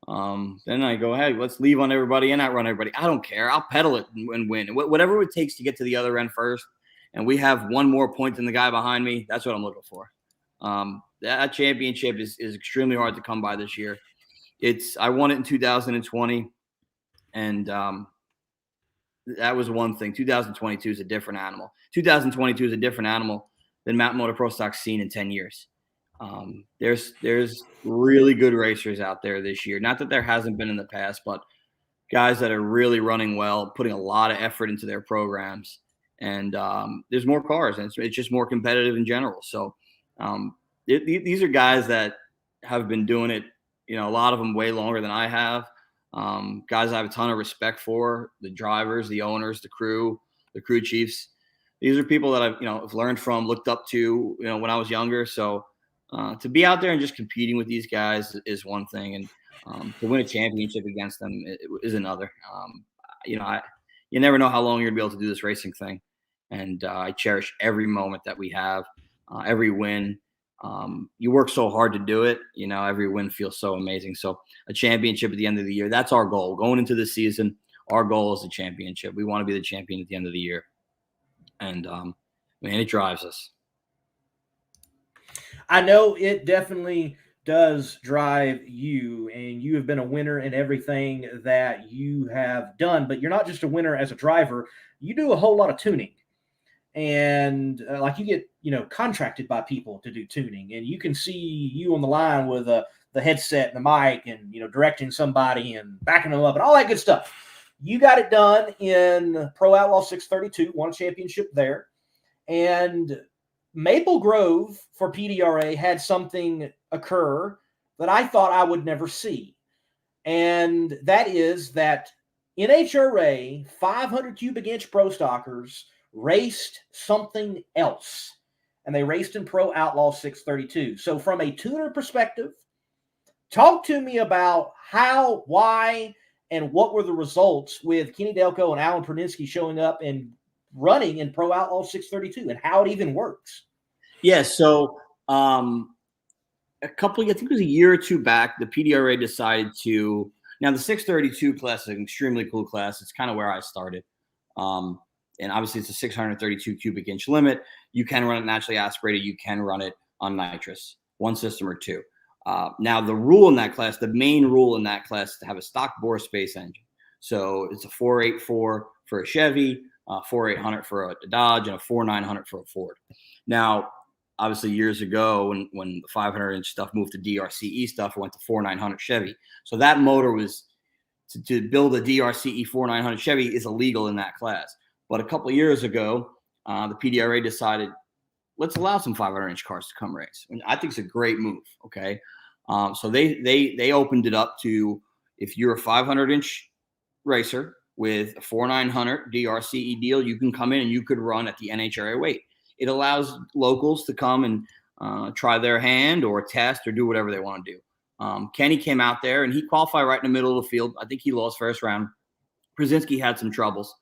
S8: Then I go, hey, let's leave on everybody and outrun everybody. I don't care. I'll pedal it and win. Whatever it takes to get to the other end first, and we have one more point than the guy behind me, that's what I'm looking for. That championship is extremely hard to come by this year. I won it in 2020, and that was one thing. 2022 is a different animal. 2022 is a different animal than Mountain Motor Pro Stock's seen in 10 years. There's really good racers out there this year. Not that there hasn't been in the past, but guys that are really running well, putting a lot of effort into their programs. And there's more cars, and it's just more competitive in general. So these are guys that have been doing it, a lot of them way longer than I have. Guys I have a ton of respect for, the drivers, the owners, the crew chiefs. These are people that I've learned from, looked up to, when I was younger. So to be out there and just competing with these guys is one thing, and to win a championship against them is another. You never know how long you're gonna be able to do this racing thing, and I cherish every moment that we have, every win. You work so hard to do it, every win feels so amazing. So a championship at the end of the year, that's our goal. Going into the season, our goal is the championship. We want to be the champion at the end of the year. And it drives us.
S1: I know it definitely does drive you, and you have been a winner in everything that you have done, but you're not just a winner as a driver. You do a whole lot of tuning. And like you get, contracted by people to do tuning, and you can see you on the line with the headset and the mic and, directing somebody and backing them up and all that good stuff. You got it done in Pro Outlaw 632, won a championship there. And Maple Grove for PDRA had something occur that I thought I would never see. And that is that NHRA 500 cubic inch pro stockers raced something else, and they raced in Pro Outlaw 632. So from a tuner perspective, talk to me about how, why, and what were the results with Kenny Delco and Alan Perninsky showing up and running in Pro Outlaw 632, and how it even works.
S8: Yeah, so I think it was a year or two back, the PDRA decided to, now the 632 class is an extremely cool class. It's kind of where I started. And obviously it's a 632 cubic inch limit. You can run it naturally aspirated. You can run it on nitrous, one system or two. Now, the rule in that class, the main rule in that class is to have a stock bore space engine. So it's a 484 for a Chevy, 4800 for a Dodge, and a 4900 for a Ford. Now, obviously, years ago, when the 500-inch stuff moved to DRCE stuff, it went to 4900 Chevy. So that motor was to build a DRCE 4900 Chevy is illegal in that class. But a couple of years ago, the PDRA decided, let's allow some 500-inch cars to come race. And I think it's a great move. Okay, so they opened it up to, if you're a 500-inch racer with a 4900 DRCE deal, you can come in and you could run at the NHRA weight. It allows locals to come and try their hand or test or do whatever they want to do. Kenny came out there and he qualified right in the middle of the field. I think he lost first round. Brzezinski had some troubles,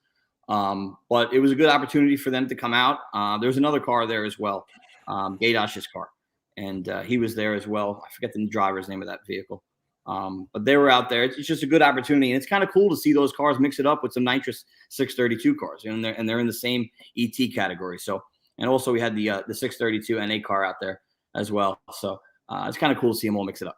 S8: but it was a good opportunity for them to come out. There was another car there as well, Gaydash's car, and he was there as well. I forget the driver's name of that vehicle. But they were out there. It's just a good opportunity, and it's kind of cool to see those cars mix it up with some nitrous 632 cars, and they're in the same ET category. So, and also we had the 632 NA car out there as well. So it's kind of cool to see them all mix it up.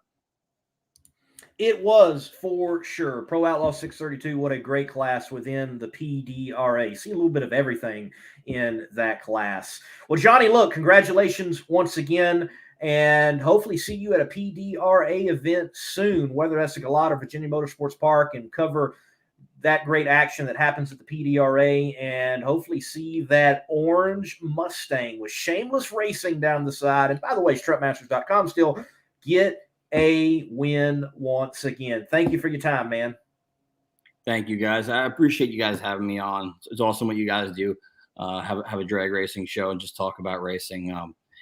S1: It was for sure. Pro Outlaw 632, what a great class within the PDRA. See a little bit of everything in that class. Well, Johnny, look, congratulations once again. And hopefully see you at a PDRA event soon, whether that's the Galata or Virginia Motorsports Park, and cover that great action that happens at the PDRA, and hopefully see that orange Mustang with Shameless Racing down the side. And by the way, strutmasters.com still get a win once again. Thank you for your time, man.
S8: Thank you, guys. I appreciate you guys having me on. It's awesome what you guys do. Have a drag racing show and just talk about racing.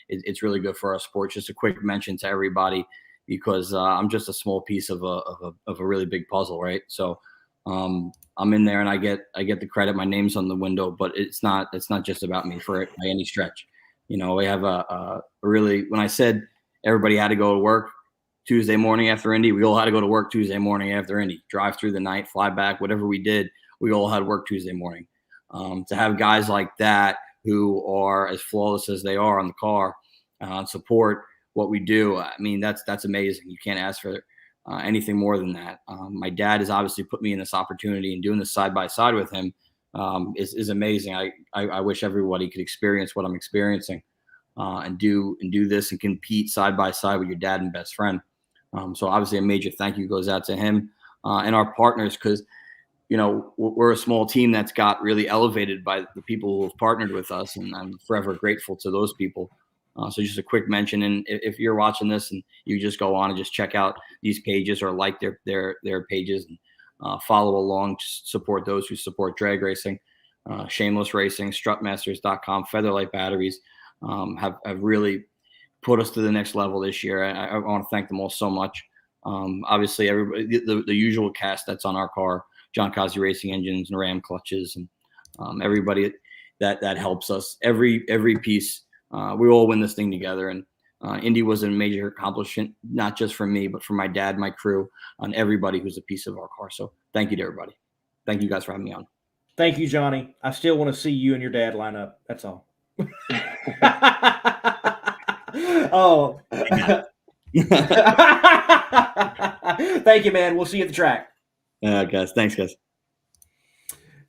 S8: It's really good for our sport. Just a quick mention to everybody, because I'm just a small piece of a really big puzzle, right? So I'm in there and I get the credit. My name's on the window, but it's not just about me by any stretch. You know, we have a really, when I said everybody had to go to work Tuesday morning after Indy, we all had to go to work Tuesday morning after Indy, drive through the night, fly back, whatever we did, we all had work Tuesday morning. To have guys like that who are as flawless as they are on the car, support what we do. I mean, that's amazing. You can't ask for anything more than that. My dad has obviously put me in this opportunity, and doing this side by side with him is amazing. I wish everybody could experience what I'm experiencing, and do this and compete side by side with your dad and best friend. So obviously a major thank you goes out to him and our partners, because you know, we're a small team that's got really elevated by the people who have partnered with us, and I'm forever grateful to those people. So just a quick mention, and if you're watching this and you just go on and just check out these pages or like their pages and follow along, just support those who support drag racing. Shameless Racing, strutmasters.com, Featherlight Batteries have really put us to the next level this year. I want to thank them all so much. Obviously, everybody, the usual cast that's on our car, John Kazi Racing Engines and Ram Clutches, and everybody that helps us. Every piece, we all win this thing together. And Indy was a major accomplishment, not just for me, but for my dad, my crew, and everybody who's a piece of our car. So thank you to everybody. Thank you guys for having me on. Thank you, Johnny. I still want to see you and your dad line up. That's all. Oh. Thank you, man. We'll see you at the track. Guys. Thanks, guys.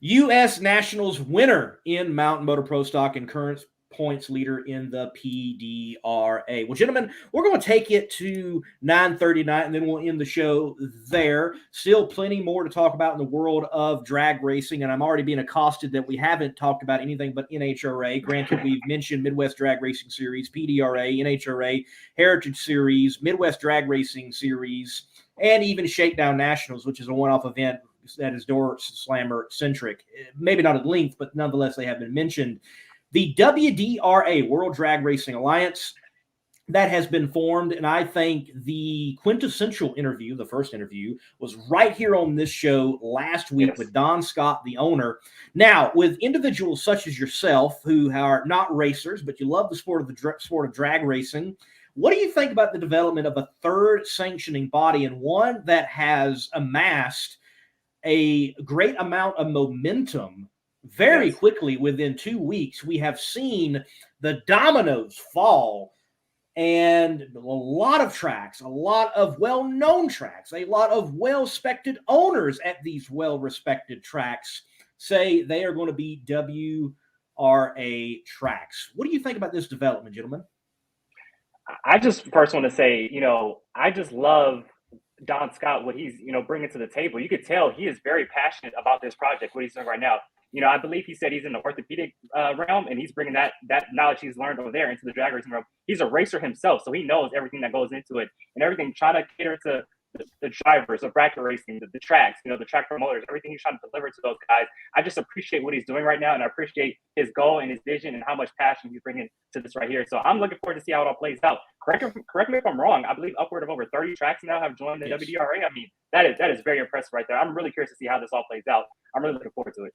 S8: U.S. Nationals winner in Mountain Motor Pro Stock and current points leader in the PDRA. Well, gentlemen, we're going to take it to 9:39, and then we'll end the show there. Still plenty more to talk about in the world of drag racing, and I'm already being accosted that we haven't talked about anything but NHRA. Granted, we've mentioned Midwest Drag Racing Series, PDRA, NHRA, Heritage Series, Midwest Drag Racing Series, and even Shakedown Nationals, which is a one-off event that is door slammer centric. Maybe not at length, but nonetheless, they have been mentioned. The WDRA, World Drag Racing Alliance, that has been formed, and I think the quintessential interview, the first interview, was right here on this show last week with Don Scott, the owner. Now, with individuals such as yourself who are not racers, but you love the sport of drag racing, what do you think about the development of a third sanctioning body, and one that has amassed a great amount of momentum very quickly? Within 2 weeks, we have seen the dominoes fall
S1: And a lot of tracks, a lot of well-known tracks, a lot of well-respected owners at these well-respected tracks say they are going to be WRA tracks. What do you think about this development, gentlemen?
S3: I just first want to say, I just love Don Scott, what he's, bringing to the table. You could tell he is very passionate about this project, what he's doing right now. I believe he said he's in the orthopedic realm, and he's bringing that knowledge he's learned over there into the drag racing realm. He's a racer himself, so he knows everything that goes into it, and everything trying to cater to the drivers of bracket racing, the tracks, the track promoters, everything he's trying to deliver to those guys. I just appreciate what he's doing right now, and I appreciate his goal and his vision and how much passion he's bringing to this right here. So I'm looking forward to see how it all plays out. Correct me if I'm wrong. I believe upward of over 30 tracks now have joined the WDRA. I mean, that is very impressive right there. I'm really curious to see how this all plays out. I'm really looking forward to it.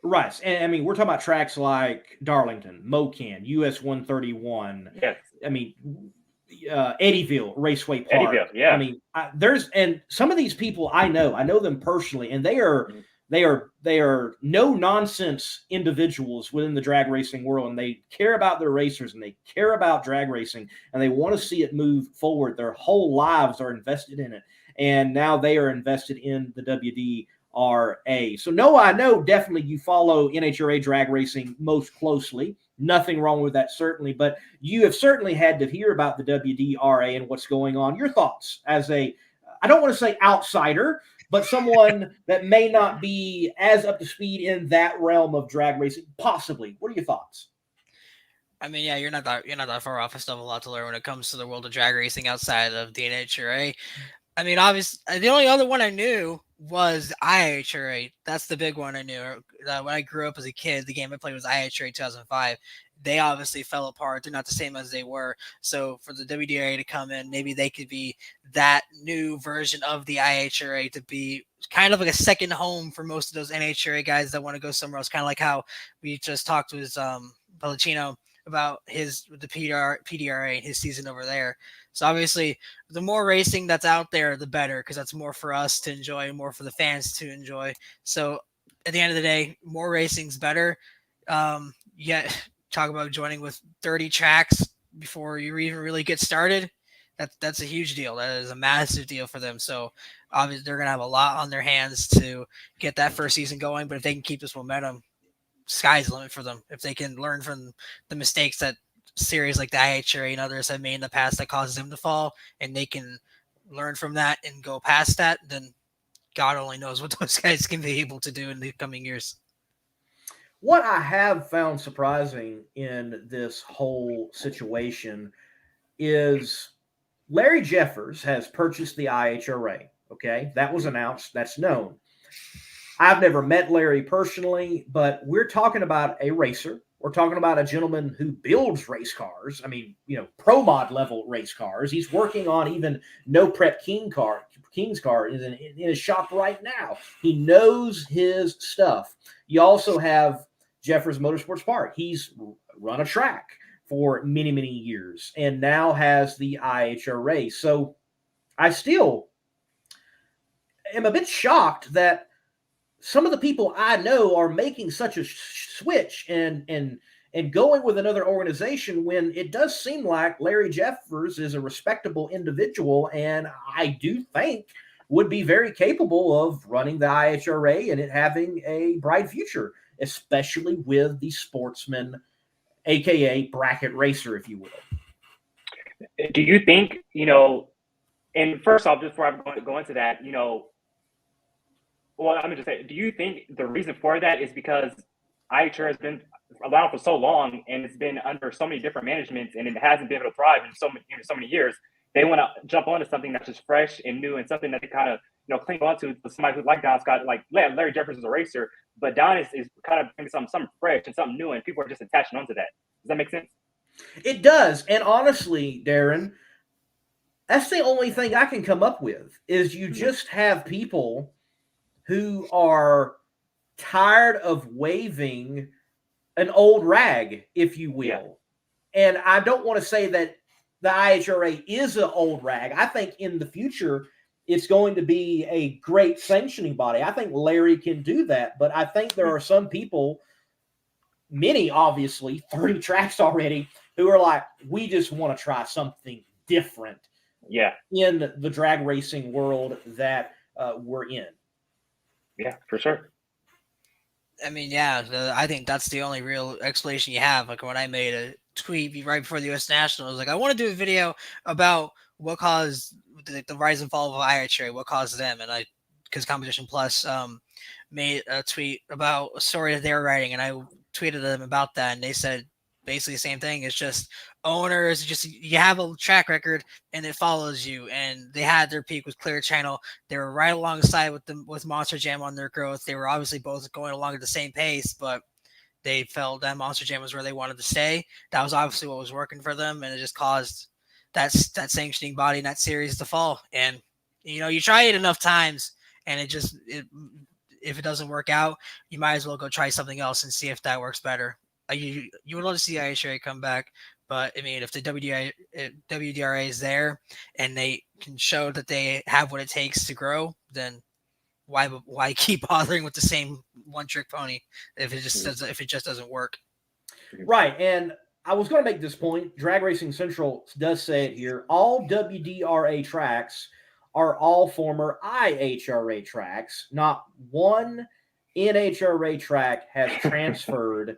S1: Right. And I mean, we're talking about tracks like Darlington, Mocan, US 131.
S3: Yes.
S1: I mean, Eddyville, Raceway Park.
S3: Eddyville, yeah.
S1: I mean, and some of these people I know them personally, and they are no nonsense individuals within the drag racing world, and they care about their racers and they care about drag racing, and they want to see it move forward. Their whole lives are invested in it, and now they are invested in the WDRA. So Noah, I know definitely you follow NHRA drag racing most closely. Nothing wrong with that, certainly, but you have certainly had to hear about the WDRA and what's going on. Your thoughts as I don't want to say outsider, but someone that may not be as up to speed in that realm of drag racing, possibly. What are your thoughts?
S5: I mean, yeah, you're not that far off. I still have a lot to learn when it comes to the world of drag racing outside of the NHRA. I mean, obviously, the only other one I knew was IHRA. That's the big one I knew. When I grew up as a kid, the game I played was IHRA 2005. They obviously fell apart. They're not the same as they were. So for the WDRA to come in, maybe they could be that new version of the IHRA to be kind of like a second home for most of those NHRA guys that want to go somewhere else. Kind of like how we just talked with Pluchino about the PDRA and his season over there. So obviously, the more racing that's out there, the better, because that's more for us to enjoy, more for the fans to enjoy. So at the end of the day, more racing's better. Talk about joining with 30 tracks before you even really get started. That's a huge deal. That is a massive deal for them. So obviously, they're going to have a lot on their hands to get that first season going. But if they can keep this momentum, sky's the limit for them. If they can learn from the mistakes that series like the IHRA and others have made in the past that causes them to fall, and they can learn from that and go past that, then God only knows what those guys can be able to do in the coming years.
S1: What I have found surprising in this whole situation is Larry Jeffers has purchased the IHRA. Okay, that was announced. That's known. I've never met Larry personally, but we're talking about a racer. We're talking about a gentleman who builds race cars. I mean, pro mod level race cars. He's working on even no prep King's car in his shop right now. He knows his stuff. You also have Jeffers Motorsports Park. He's run a track for many, many years and now has the IHRA. So I still am a bit shocked that some of the people I know are making such a switch and going with another organization when it does seem like Larry Jeffers is a respectable individual and I do think would be very capable of running the IHRA and it having a bright future, especially with the sportsman, aka bracket racer, if you will.
S3: Do you think, and first off, just before I go into that, well, I'm going to just say, do you think the reason for that is because IHR has been around for so long and it's been under so many different managements and it hasn't been able to thrive in so many years? They want to jump onto something that's just fresh and new and something that they kind of cling on to somebody who's like Don Scott, like Larry Jeffers is a racer, but Don is kind of bringing something fresh and something new, and people are just attaching onto that. Does that make sense?
S1: It does, and honestly, Darren, that's the only thing I can come up with is you just have people who are tired of waving an old rag, if you will. Yeah. And I don't want to say that the IHRA is an old rag. I think in the future, it's going to be a great sanctioning body. I think Larry can do that, but I think there are some people, many obviously, 30 tracks already, who are like, we just want to try something different in the drag racing world that we're in.
S3: Yeah, for sure.
S5: I mean, yeah, I think that's the only real explanation you have. Like when I made a tweet right before the U.S. National, I was like, I want to do a video about what caused the rise and fall of IHRA, what caused them, and because Competition Plus made a tweet about a story that they were writing, and I tweeted them about that, and they said basically the same thing. It's just owners, just you have a track record and it follows you, and they had their peak with Clear Channel. They were right alongside with Monster Jam on their growth. They were obviously both going along at the same pace, but they felt that Monster Jam was where they wanted to stay. That was obviously what was working for them, and it just caused that sanctioning body in that series to fall. And you try it enough times, and if it doesn't work out, you might as well go try something else and see if that works better. You would love to see IHRA come back, but I mean, if the WDRA is there and they can show that they have what it takes to grow, then why keep bothering with the same one-trick pony if it just doesn't work?
S1: Right, and I was going to make this point. Drag Racing Central does say it here. All WDRA tracks are all former IHRA tracks. Not one NHRA track has transferred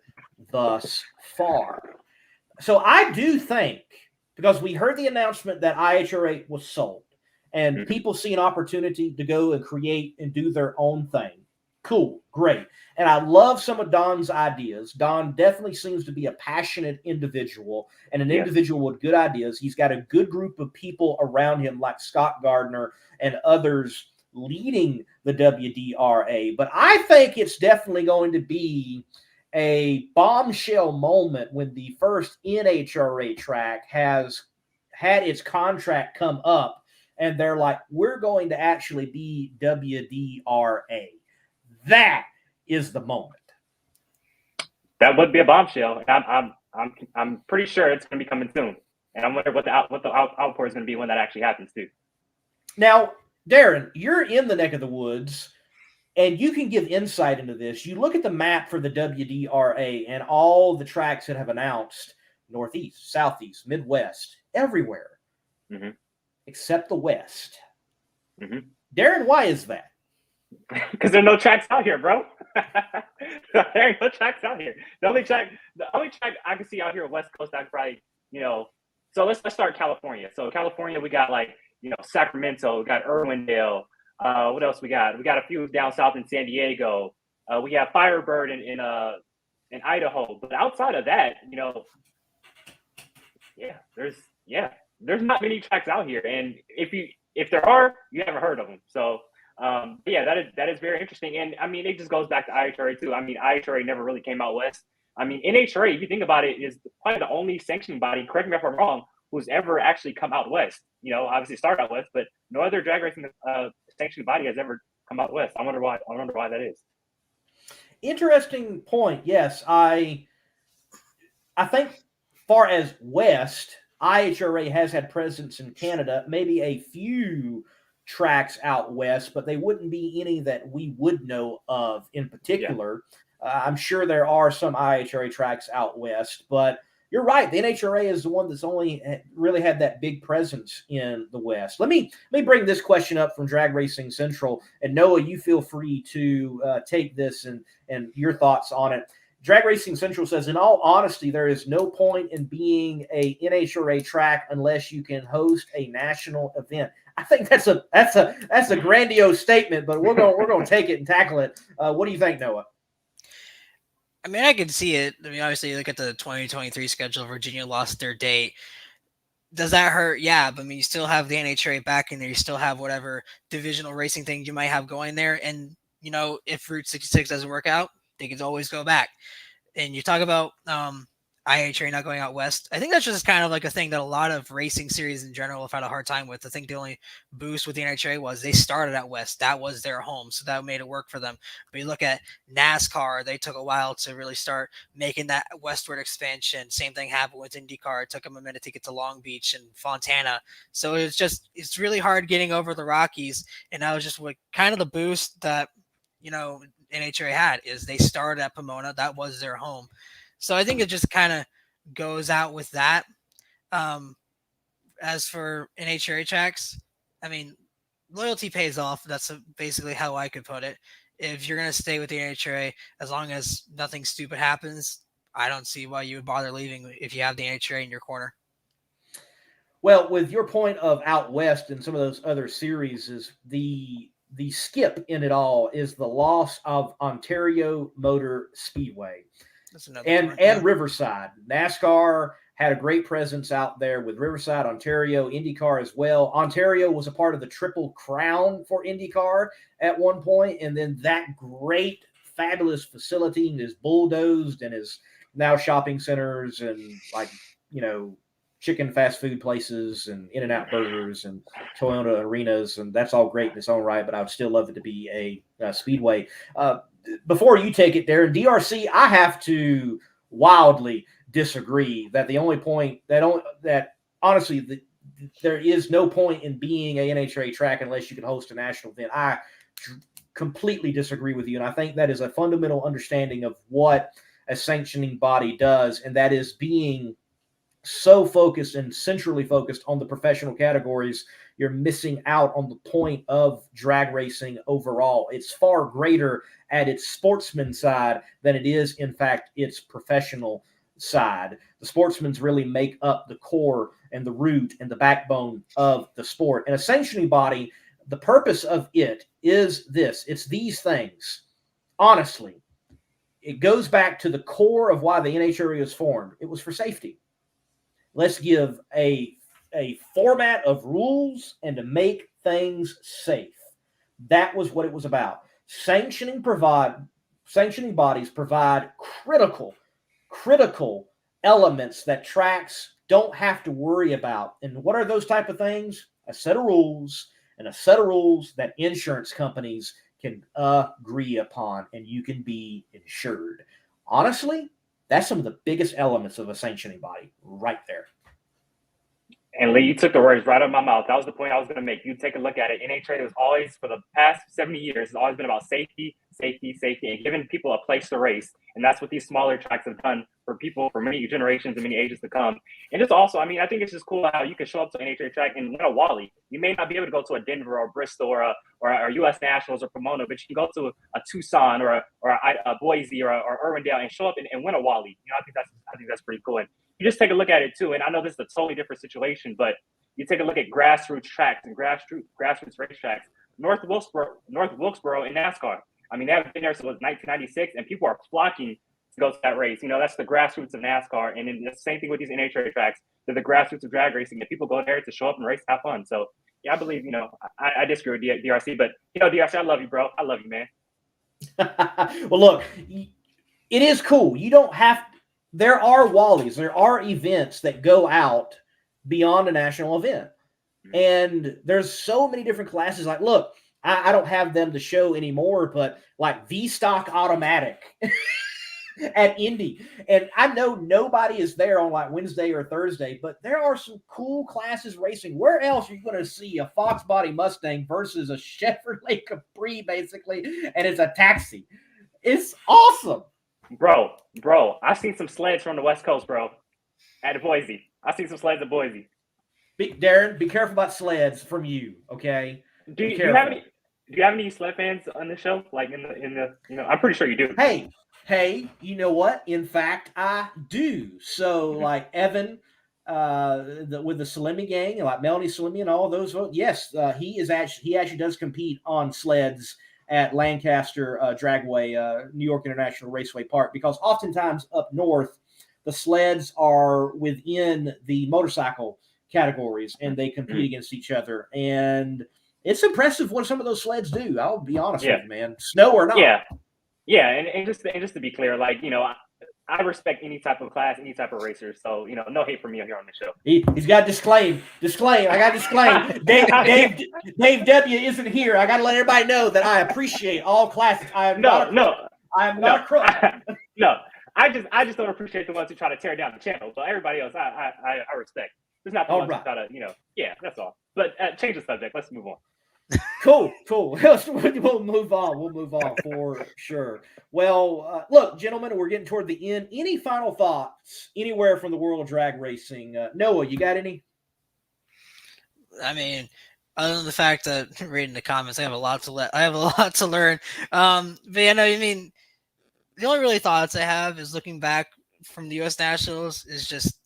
S1: thus far. So I do think, because we heard the announcement that IHRA was sold, and people see an opportunity to go and create and do their own thing. Cool, great. And I love some of Don's ideas. Don definitely seems to be a passionate individual and an individual with good ideas. He's got a good group of people around him like Scott Gardner and others leading the WDRA. But I think it's definitely going to be a bombshell moment when the first NHRA track has had its contract come up and they're like, we're going to actually be WDRA. That is the moment.
S3: That would be a bombshell. I'm pretty sure it's going to be coming soon, and I'm wondering what the outpour is going to be when that actually happens too.
S1: Now, Darren, you're in the neck of the woods, and you can give insight into this. You look at the map for the WDRA and all the tracks that have announced: Northeast, Southeast, Midwest, everywhere, except the West. Darren, why is that?
S3: Because there are no tracks out here, bro. There ain't no tracks out here. The only track I can see out here West Coast, I probably, so let's start California. So California, we got Sacramento, we got Irwindale. What else we got? We got a few down south in San Diego. We have Firebird in Idaho. But outside of that, there's not many tracks out here. And if there are, you haven't heard of them. So that is very interesting. And I mean, it just goes back to IHRA too. I mean, IHRA never really came out west. I mean, NHRA, if you think about it, is probably the only sanctioning body, correct me if I'm wrong, who's ever actually come out west. Obviously started out west, but no other drag racing sanctioning body has ever come out west. I wonder why that is.
S1: Interesting point. Yes, I think far as west, IHRA has had presence in Canada, maybe a few tracks out west, but they wouldn't be any that we would know of in particular. I'm sure there are some IHRA tracks out west, but you're right. The NHRA is the one that's only really had that big presence in the West. Let me bring this question up from Drag Racing Central, and Noah, you feel free to take this and your thoughts on it. Drag Racing Central says, in all honesty, there is no point in being a NHRA track unless you can host a national event. I think that's a grandiose statement, but we're going to take it and tackle it. What do you think, Noah?
S5: I mean, I can see it. I mean, obviously, you look at the 2023 schedule. Virginia lost their date. Does that hurt? Yeah, but I mean, you still have the NHRA back in there. You still have whatever divisional racing thing you might have going there. And, if Route 66 doesn't work out, they can always go back. And you talk about IHRA not going out west. I think that's just kind of like a thing that a lot of racing series in general have had a hard time with. I think the only boost with the NHRA was they started out west. That was their home, so that made it work for them. But you look at NASCAR, they took a while to really start making that westward expansion. Same thing happened with IndyCar. It took them a minute to get to Long Beach and Fontana. So it's really hard getting over the Rockies. And that was just what kind of the boost that, NHRA had is they started at Pomona. That was their home. So I think it just kind of goes out with that. As for NHRA tracks, I mean, loyalty pays off. That's basically how I could put it. If you're going to stay with the NHRA, as long as nothing stupid happens, I don't see why you would bother leaving if you have the NHRA in your corner.
S1: Well, with your point of out west and some of those other series, is the skip in it all is the loss of Ontario Motor Speedway and Riverside. NASCAR had a great presence out there with Riverside, Ontario, IndyCar as well. Ontario was a part of the Triple Crown for IndyCar at one point, and then that great, fabulous facility is bulldozed and is now shopping centers and chicken fast food places and In-N-Out burgers and Toyota arenas, and that's all great in its own right, but I would still love it to be a speedway. Before you take it, Darren, DRC, I have to wildly disagree that the only point that honestly there is no point in being a NHRA track unless you can host a national event. I completely disagree with you, and I think that is a fundamental understanding of what a sanctioning body does, and that is being so focused and centrally focused on the professional categories, you're missing out on the point of drag racing overall. It's far greater at its sportsman side than it is, in fact, its professional side. The sportsmen's really make up the core and the root and the backbone of the sport. And a sanctioning body, the purpose of it is this. It's these things. Honestly, it goes back to the core of why the NHRA was formed. It was for safety. Let's give a format of rules and to make things safe. That was what it was about. Sanctioning bodies provide critical elements that tracks don't have to worry about. And what are those type of things? A set of rules, and a set of rules that insurance companies can agree upon, and you can be insured. Honestly, that's some of the biggest elements of a sanctioning body right there.
S3: And Lee, you took the words right out of my mouth. That was the point I was going to make. You take a look at it. NHRA was always, for the past 70 years, it's always been about safety, and giving people a place to race. And that's what these smaller tracks have done for people for many generations and many ages to come. And it's also, I think it's just cool how you can show up to an NHRA track and win a Wally. You may not be able to go to a Denver or Bristol or a U.S. Nationals or Pomona, but you can go to a Tucson or a Boise or Irwindale and show up and win a Wally. I think that's pretty cool. And you just take a look at it too, and I know this is a totally different situation, but you take a look at grassroots tracks and grassroots racetracks. North Wilkesboro in NASCAR. They haven't been there since 1996, and people are flocking to go to that race. That's the grassroots of NASCAR, and then the same thing with these NHRA tracks. They're the grassroots of drag racing, and people go there to show up and race, have fun. So yeah, I believe I disagree with DRC, but DRC, I love you, bro. I love you, man.
S1: Well, look, it is cool. You don't have. There are Wallies. There are events that go out beyond a national event. And there's so many different classes. Like, look, I don't have them to show anymore, but like V-Stock Automatic at Indy. And I know nobody is there on like Wednesday or Thursday, but there are some cool classes racing. Where else are you going to see a Fox Body Mustang versus a Chevrolet Capri, basically, and it's a taxi? It's awesome.
S3: Bro, I've seen some sleds from the West Coast, bro, at Boise. I've seen some sleds at Boise.
S1: Darren, be careful about sleds from you, okay?
S3: Do you have any sled fans on the show? Like in the I'm pretty sure you do.
S1: Hey, you know what? In fact, I do. So like Evan, with the Salemi gang, like Melanie Salemi and all those. Yes, he actually does compete on sleds at Lancaster Dragway, New York International Raceway Park, because oftentimes up north, the sleds are within the motorcycle categories and they compete against each other. And it's impressive what some of those sleds do. I'll be honest with you, man. Snow or not.
S3: Yeah. And just to be clear, like, I respect any type of class, any type of racer. So, no hate for me here on the show.
S1: He's got disclaim. I got disclaim. Dave W. isn't here. I got to let everybody know that I appreciate all classes. I am not a crook.
S3: No, I just don't appreciate the ones who try to tear down the channel. But everybody else, I respect. There's not the ones who try to, yeah, that's all. But change the subject. Let's move on.
S1: Cool. We'll move on. We'll move on for sure. Well, look, gentlemen, we're getting toward the end. Any final thoughts anywhere from the world of drag racing? Noah, you got any?
S5: I mean, other than the fact that reading the comments, I have a lot to learn. But yeah, no, I mean, the only really thoughts I have is looking back from the U.S. Nationals is just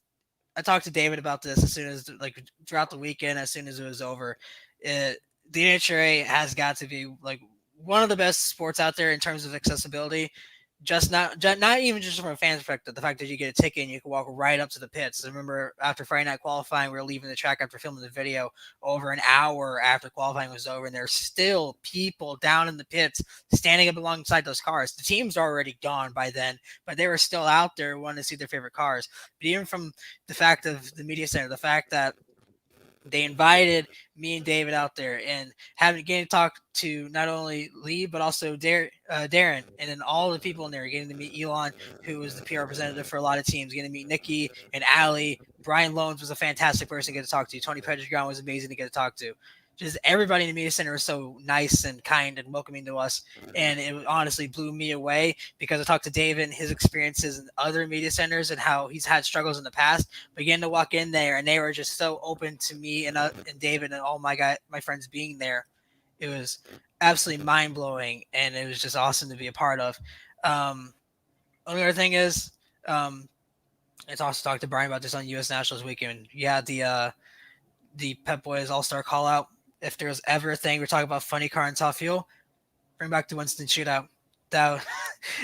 S5: I talked to David about this as soon as like throughout the weekend, as soon as it was over. The NHRA has got to be like one of the best sports out there in terms of accessibility. Not even just from a fan's perspective, the fact that you get a ticket and you can walk right up to the pits. I remember after Friday night qualifying, we were leaving the track after filming the video over an hour after qualifying was over, and there's still people down in the pits standing up alongside those cars. The team's already gone by then, but they were still out there wanting to see their favorite cars. But even from the fact of the media center, the fact that they invited me and David out there and getting to talk to not only Lee but also Darren, and then all the people in there, getting to meet Elon, who was the PR representative for a lot of teams, getting to meet Nikki and Allie. Brian Loans was a fantastic person to get to talk to. Tony Pedregon was amazing to get to talk to. Just everybody in the media center was so nice and kind and welcoming to us, and it honestly blew me away because I talked to David and his experiences in other media centers and how he's had struggles in the past. But getting to walk in there and they were just so open to me and David and all my friends being there, it was absolutely mind blowing, and it was just awesome to be a part of. Only other thing is, it's also talked to Brian about this on U.S. Nationals weekend. Yeah, the Pep Boys All-Star call out. If there's ever a thing we're talking about, funny car and top fuel, bring back the Winston shootout. That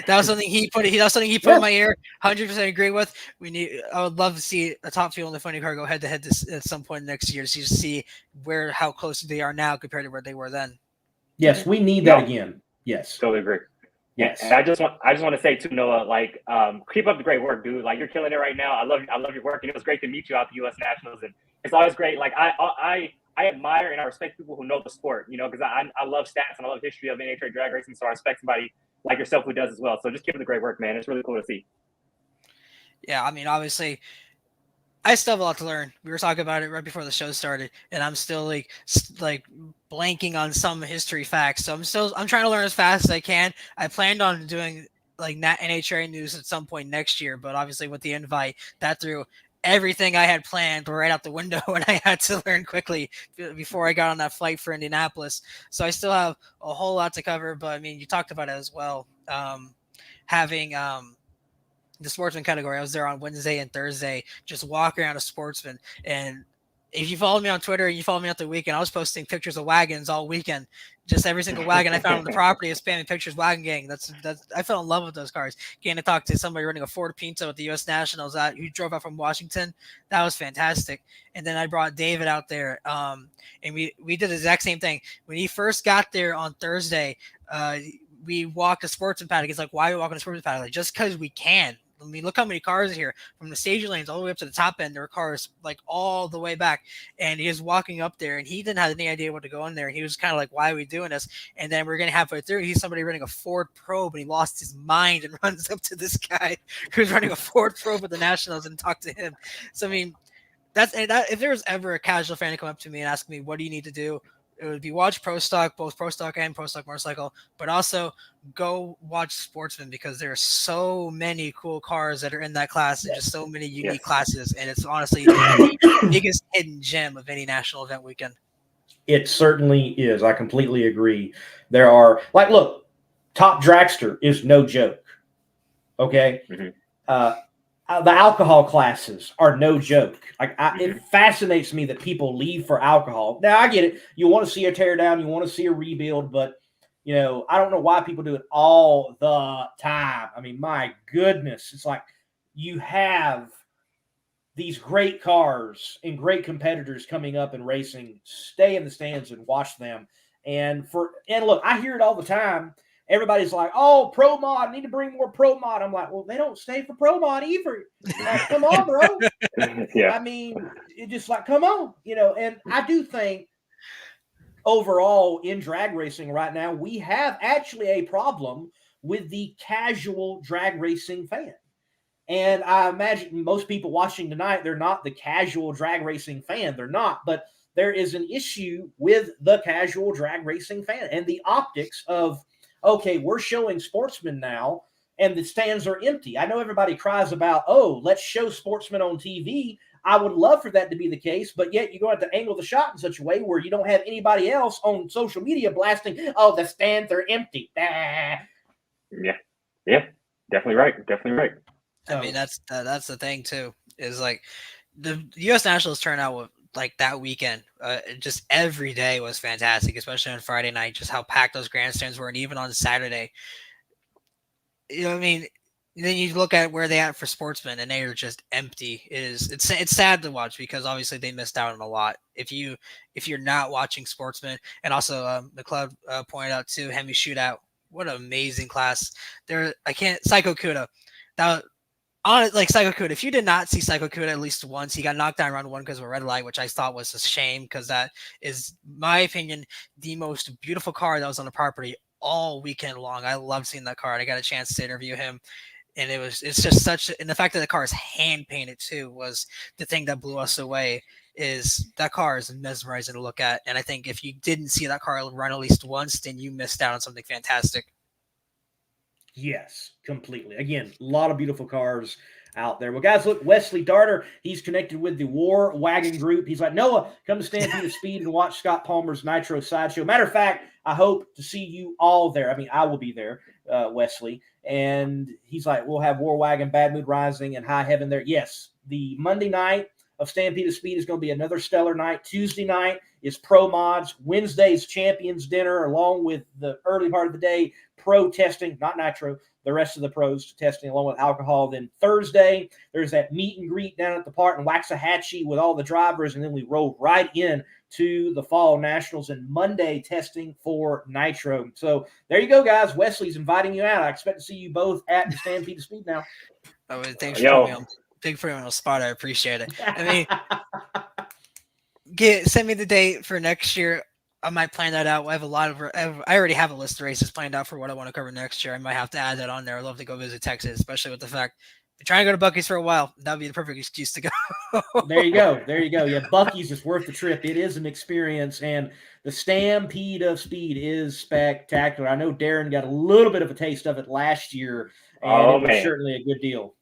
S5: was something he put in my ear. 100% agree with. I would love to see a top fuel and the funny car go head to head at some point next year to see how close they are now compared to where they were then.
S1: Yes, we need that again. Yes,
S3: totally agree.
S1: Yes,
S3: and I just want to say too, Noah, like, keep up the great work, dude. Like, you're killing it right now. I love your work, and it was great to meet you out the U.S. Nationals, and it's always great. Like, I admire and I respect people who know the sport, because I love stats and I love history of NHRA drag racing, so I respect somebody like yourself who does as well. So just keep up the great work, man. It's really cool to see.
S5: Yeah, I mean, obviously, I still have a lot to learn. We were talking about it right before the show started, and I'm still like blanking on some history facts. So I'm trying to learn as fast as I can. I planned on doing like NHRA news at some point next year, but obviously with the invite, that threw everything I had planned right out the window, and I had to learn quickly before I got on that flight for Indianapolis. So I still have a whole lot to cover, but I mean, you talked about it as well. Having the sportsman category, I was there on Wednesday and Thursday, just walking around a sportsman. And if you follow me on Twitter and you follow me out the weekend, I was posting pictures of wagons all weekend. Just every single wagon I found on the property is spamming pictures, wagon gang. That's I fell in love with those cars. Getting to talk to somebody running a Ford Pinto at the U.S. Nationals who drove out from Washington, that was fantastic. And then I brought David out there, and we did the exact same thing. When he first got there on Thursday, we walked a sportsman paddock. He's like, "Why are we walking a sportsman paddock?" Like, just because we can. I mean, look how many cars are here from the stage lanes all the way up to the top end. There were cars like all the way back, and he was walking up there, and he didn't have any idea what to go in there. And he was kind of like, "Why are we doing this?" And then we're getting halfway through. He's somebody running a Ford Probe, and he lost his mind and runs up to this guy who's running a Ford Probe at the Nationals and talk to him. So I mean, if there was ever a casual fan to come up to me and ask me, "What do you need to do?" It would be watch Pro Stock, both Pro Stock and Pro Stock Motorcycle, but also go watch Sportsman, because there are so many cool cars that are in that class and just so many unique classes. And it's honestly the biggest hidden gem of any national event weekend.
S1: It certainly is. I completely agree. There are, like, look, Top Dragster is no joke. Okay. Mm-hmm. The alcohol classes are no joke. It fascinates me that people leave for alcohol. Now, I get it. You want to see a teardown. You want to see a rebuild. But, I don't know why people do it all the time. I mean, my goodness. It's like you have these great cars and great competitors coming up and racing. Stay in the stands and watch them. And look, I hear it all the time. Everybody's like, "Oh, Pro Mod, need to bring more Pro Mod." I'm like, well, they don't stay for Pro Mod either. Like, come on, bro. Yeah. I mean, it's just like, come on, and I do think overall in drag racing right now, we have actually a problem with the casual drag racing fan. And I imagine most people watching tonight, they're not the casual drag racing fan. They're not, but there is an issue with the casual drag racing fan and the optics of, okay, we're showing sportsmen now and the stands are empty. I know everybody cries about, oh, let's show sportsmen on TV. I would love for that to be the case, but yet you're going to have to angle the shot in such a way where you don't have anybody else on social media blasting, oh, the stands are empty.
S3: Yeah, definitely right.
S5: I mean, that's the thing too. Is like the U.S. Nationals turnout with like that weekend, just every day was fantastic, especially on Friday night. Just how packed those grandstands were, and even on Saturday. You know what I mean? Then you look at where they at for sportsmen, and they are just empty. It's sad to watch because obviously they missed out on a lot. If you're not watching sportsmen, and also the club pointed out too, Hemi Shootout. What an amazing class! Psycho Kuda. That on like Psycho Kuda. If you did not see Psycho Kuda at least once, he got knocked down round one because of a red light, which I thought was a shame because that is, my opinion, the most beautiful car that was on the property all weekend long. I loved seeing that car. I got a chance to interview him. And it's just such, and the fact that the car is hand painted too was the thing that blew us away. Is that car is mesmerizing to look at, and I think if you didn't see that car run at least once, then you missed out on something fantastic.
S1: Yes, completely. Again, a lot of beautiful cars out there. Well, guys, look, Wesley Darter, he's connected with the War Wagon Group. He's like, Noah, come to Stampede of Speed and watch Scott Palmer's Nitro Sideshow. Matter of fact, I hope to see you all there. I mean, I will be there, Wesley. And he's like, we'll have War Wagon, Bad Mood Rising, and High Heaven there. Yes, the Monday night of Stampede of Speed is going to be another stellar night. Tuesday night is Pro Mods. Wednesday is Champions Dinner, along with the early part of the day, pro testing, not nitro, the rest of the pros testing along with alcohol. Then Thursday, there's that meet and greet down at the park in Waxahachie with all the drivers, and then we roll right in to the Fall Nationals, and Monday testing for Nitro. So there you go, guys. Wesley's inviting you out. I expect to see you both at the Stampede of Speed now.
S5: Oh, thanks for putting me on the spot. I appreciate it. I mean, send me the date for next year. I might plan that out. I have I already have a list of races planned out for what I want to cover next year. I might have to add that on there. I'd love to go visit Texas, especially with the fact I'm trying to go to Buc-ee's for a while. That'd be the perfect excuse to go.
S1: There you go. Yeah, Buc-ee's is worth the trip. It is an experience, and the Stampede of Speed is spectacular. I know Darren got a little bit of a taste of it last year, and it was certainly a good deal.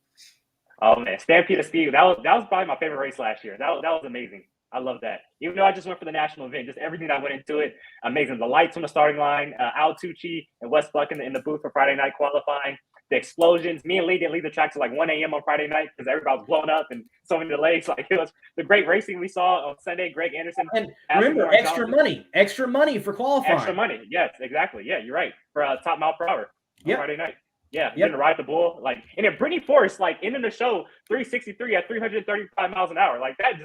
S3: Oh man, Stampede of Speed. That was probably my favorite race last year. That was amazing. I love that. Even though I just went for the national event, just everything that went into it, amazing. The lights on the starting line, Al Tucci and Wes Buck in the booth for Friday night qualifying. The explosions. Me and Lee didn't leave the track till like 1 a.m. on Friday night because everybody was blown up and so many delays. Like, it was the great racing we saw on Sunday. Greg Anderson.
S1: And remember, extra money for qualifying.
S3: Extra money. Yes, exactly. Yeah, you're right. For top mile per hour on Friday night. Yeah, you're gonna ride the bull. Like, and then Brittany Force, like, ending the show 363 at 335 miles an hour. Like, that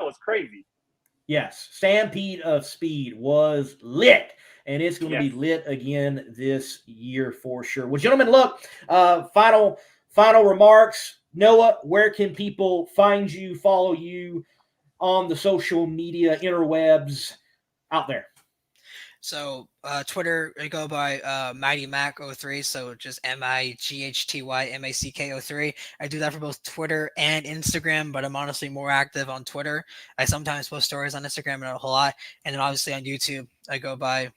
S3: was crazy.
S1: Yes, Stampede of Speed was lit, and it's going to be lit again this year for sure. Well, gentlemen, look, final remarks. Noah, where can people find you, follow you on the social media interwebs out there?
S5: So Twitter, I go by Mighty Mac 03, so just MIGHTY MACK 03. I do that for both Twitter and Instagram, but I'm honestly more active on Twitter. I sometimes post stories on Instagram and a whole lot, and then obviously on YouTube, I go by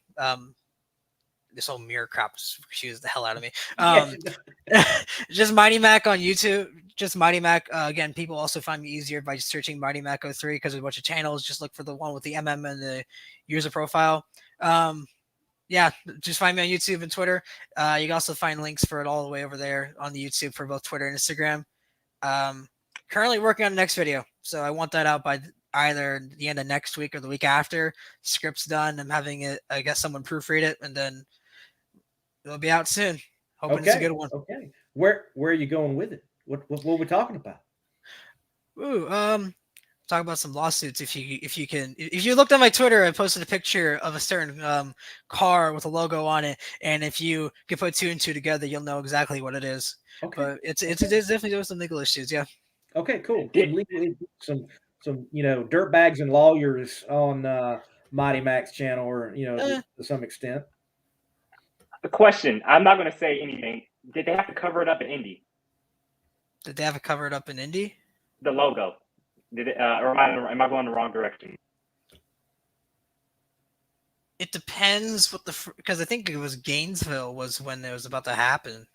S5: this whole mirror crap confused the hell out of me. Just Mighty Mac on YouTube. Just Mighty Mac. Again, people also find me easier by just searching Mighty Mac 03 because there's a bunch of channels. Just look for the one with the MM and the user profile. Just find me on YouTube and Twitter. You can also find links for it all the way over there on the YouTube for both Twitter and Instagram. Currently working on the next video, so I want that out by either the end of next week or the week after. Script's done. I'm having it. I guess someone proofread it, and then it'll be out soon. Hoping it's a good one.
S1: Okay. Where are you going with it? What are we talking about?
S5: Talk about some lawsuits. If you looked at my Twitter, I posted a picture of a certain car with a logo on it, and if you can put two and two together, you'll know exactly what it is. Okay. But it's definitely doing some legal issues. Yeah.
S1: Okay, cool. Some dirt bags and lawyers on Mighty Mac's channel, or to some extent.
S3: The question: I'm not going to say anything. Did they have to cover it up in Indy?
S5: Did they have to cover it up in Indy?
S3: The logo. Did it? Or am I going the wrong direction?
S5: It depends what because I think it was Gainesville was when it was about to happen.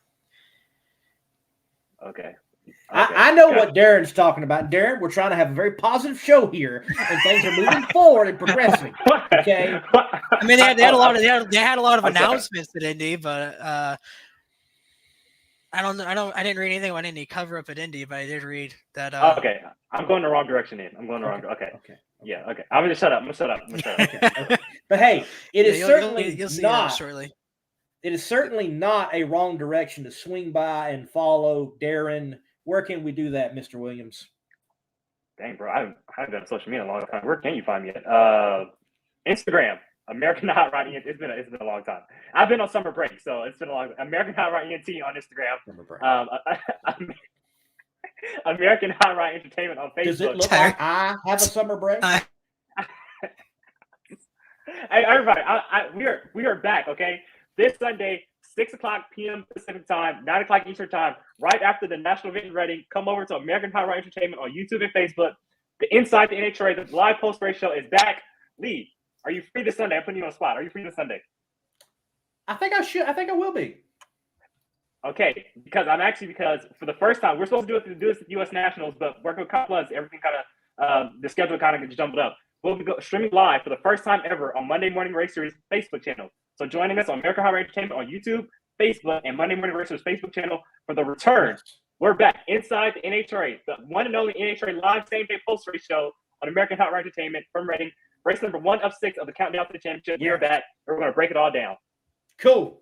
S3: Okay.
S1: I know what Darren's talking about. Darren, we're trying to have a very positive show here, and things are moving forward and progressing. Okay.
S5: I mean, they had a lot of announcements at Indy, but I didn't read anything about Indy cover up at Indy, but I did read that.
S3: Okay, I'm going the wrong direction. I'm going the wrong direction. Okay. Yeah. Okay. I'm gonna shut up.
S1: Okay. But hey, it is
S5: you'll see
S1: not
S5: shortly.
S1: It is certainly not a wrong direction to swing by and follow Darren. Where can we do that, Mr. Williams?
S3: Dang, bro, I haven't been on social media in a long time. Where can you find me at? Instagram, American Hot Rod ENT. It's been a long time. I've been on summer break, so it's been a long time. American Hot Rod ENT on Instagram. American Hot Rod Entertainment on Facebook.
S1: Does it look like I have a summer break?
S3: Hey, everybody, we are back, okay? This Sunday, 6:00 p.m. Pacific time, 9:00 Eastern time, right after the national event in Reading. Come over to American Hot Rod Entertainment on YouTube and Facebook. The Inside the NHRA, the live post-race show is back. Lee, are you free this Sunday? I'm putting you on the spot. Are you free this Sunday?
S1: I think I should. I think I will be.
S3: Okay, because for the first time, we're supposed to do this at U.S. Nationals, but working with Cop Plus, everything kind of, the schedule kind of gets jumbled up. We'll be streaming live for the first time ever on Monday Morning Racers Facebook channel. So joining us on American Hot Rod Entertainment on YouTube, Facebook, and Monday Morning Racers Facebook channel for the return. We're back inside the NHRA, the one and only NHRA live same-day post-race show on American Hot Rod Entertainment from Reading. Race number 1 of 6 of the Countdown to the Championship. We're back. We're going to break it all down.
S1: Cool.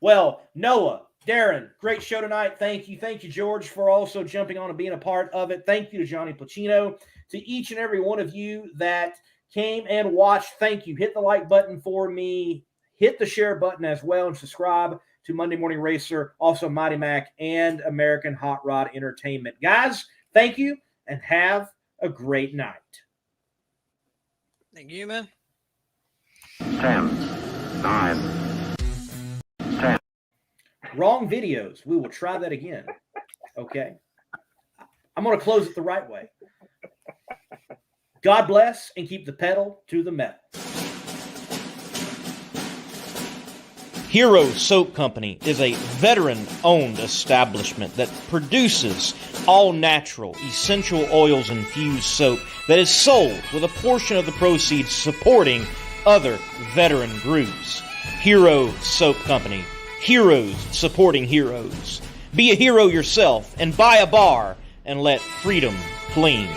S1: Well, Noah, Darren, great show tonight. Thank you, George, for also jumping on and being a part of it. Thank you to Johnny Pluchino. To each and every one of you that came and watched, thank you. Hit the like button for me. Hit the share button as well and subscribe to Monday Morning Racer, also Mighty Mac and American Hot Rod Entertainment. Guys, thank you and have a great night.
S5: Thank you, man.
S9: 10, 9, 10.
S1: Wrong videos. We will try that again. Okay. I'm going to close it the right way. God bless and keep the pedal to the metal.
S2: Hero Soap Company is a veteran-owned establishment that produces all-natural, essential oils-infused soap that is sold with a portion of the proceeds supporting other veteran groups. Hero Soap Company. Heroes supporting heroes. Be a hero yourself and buy a bar and let freedom clean.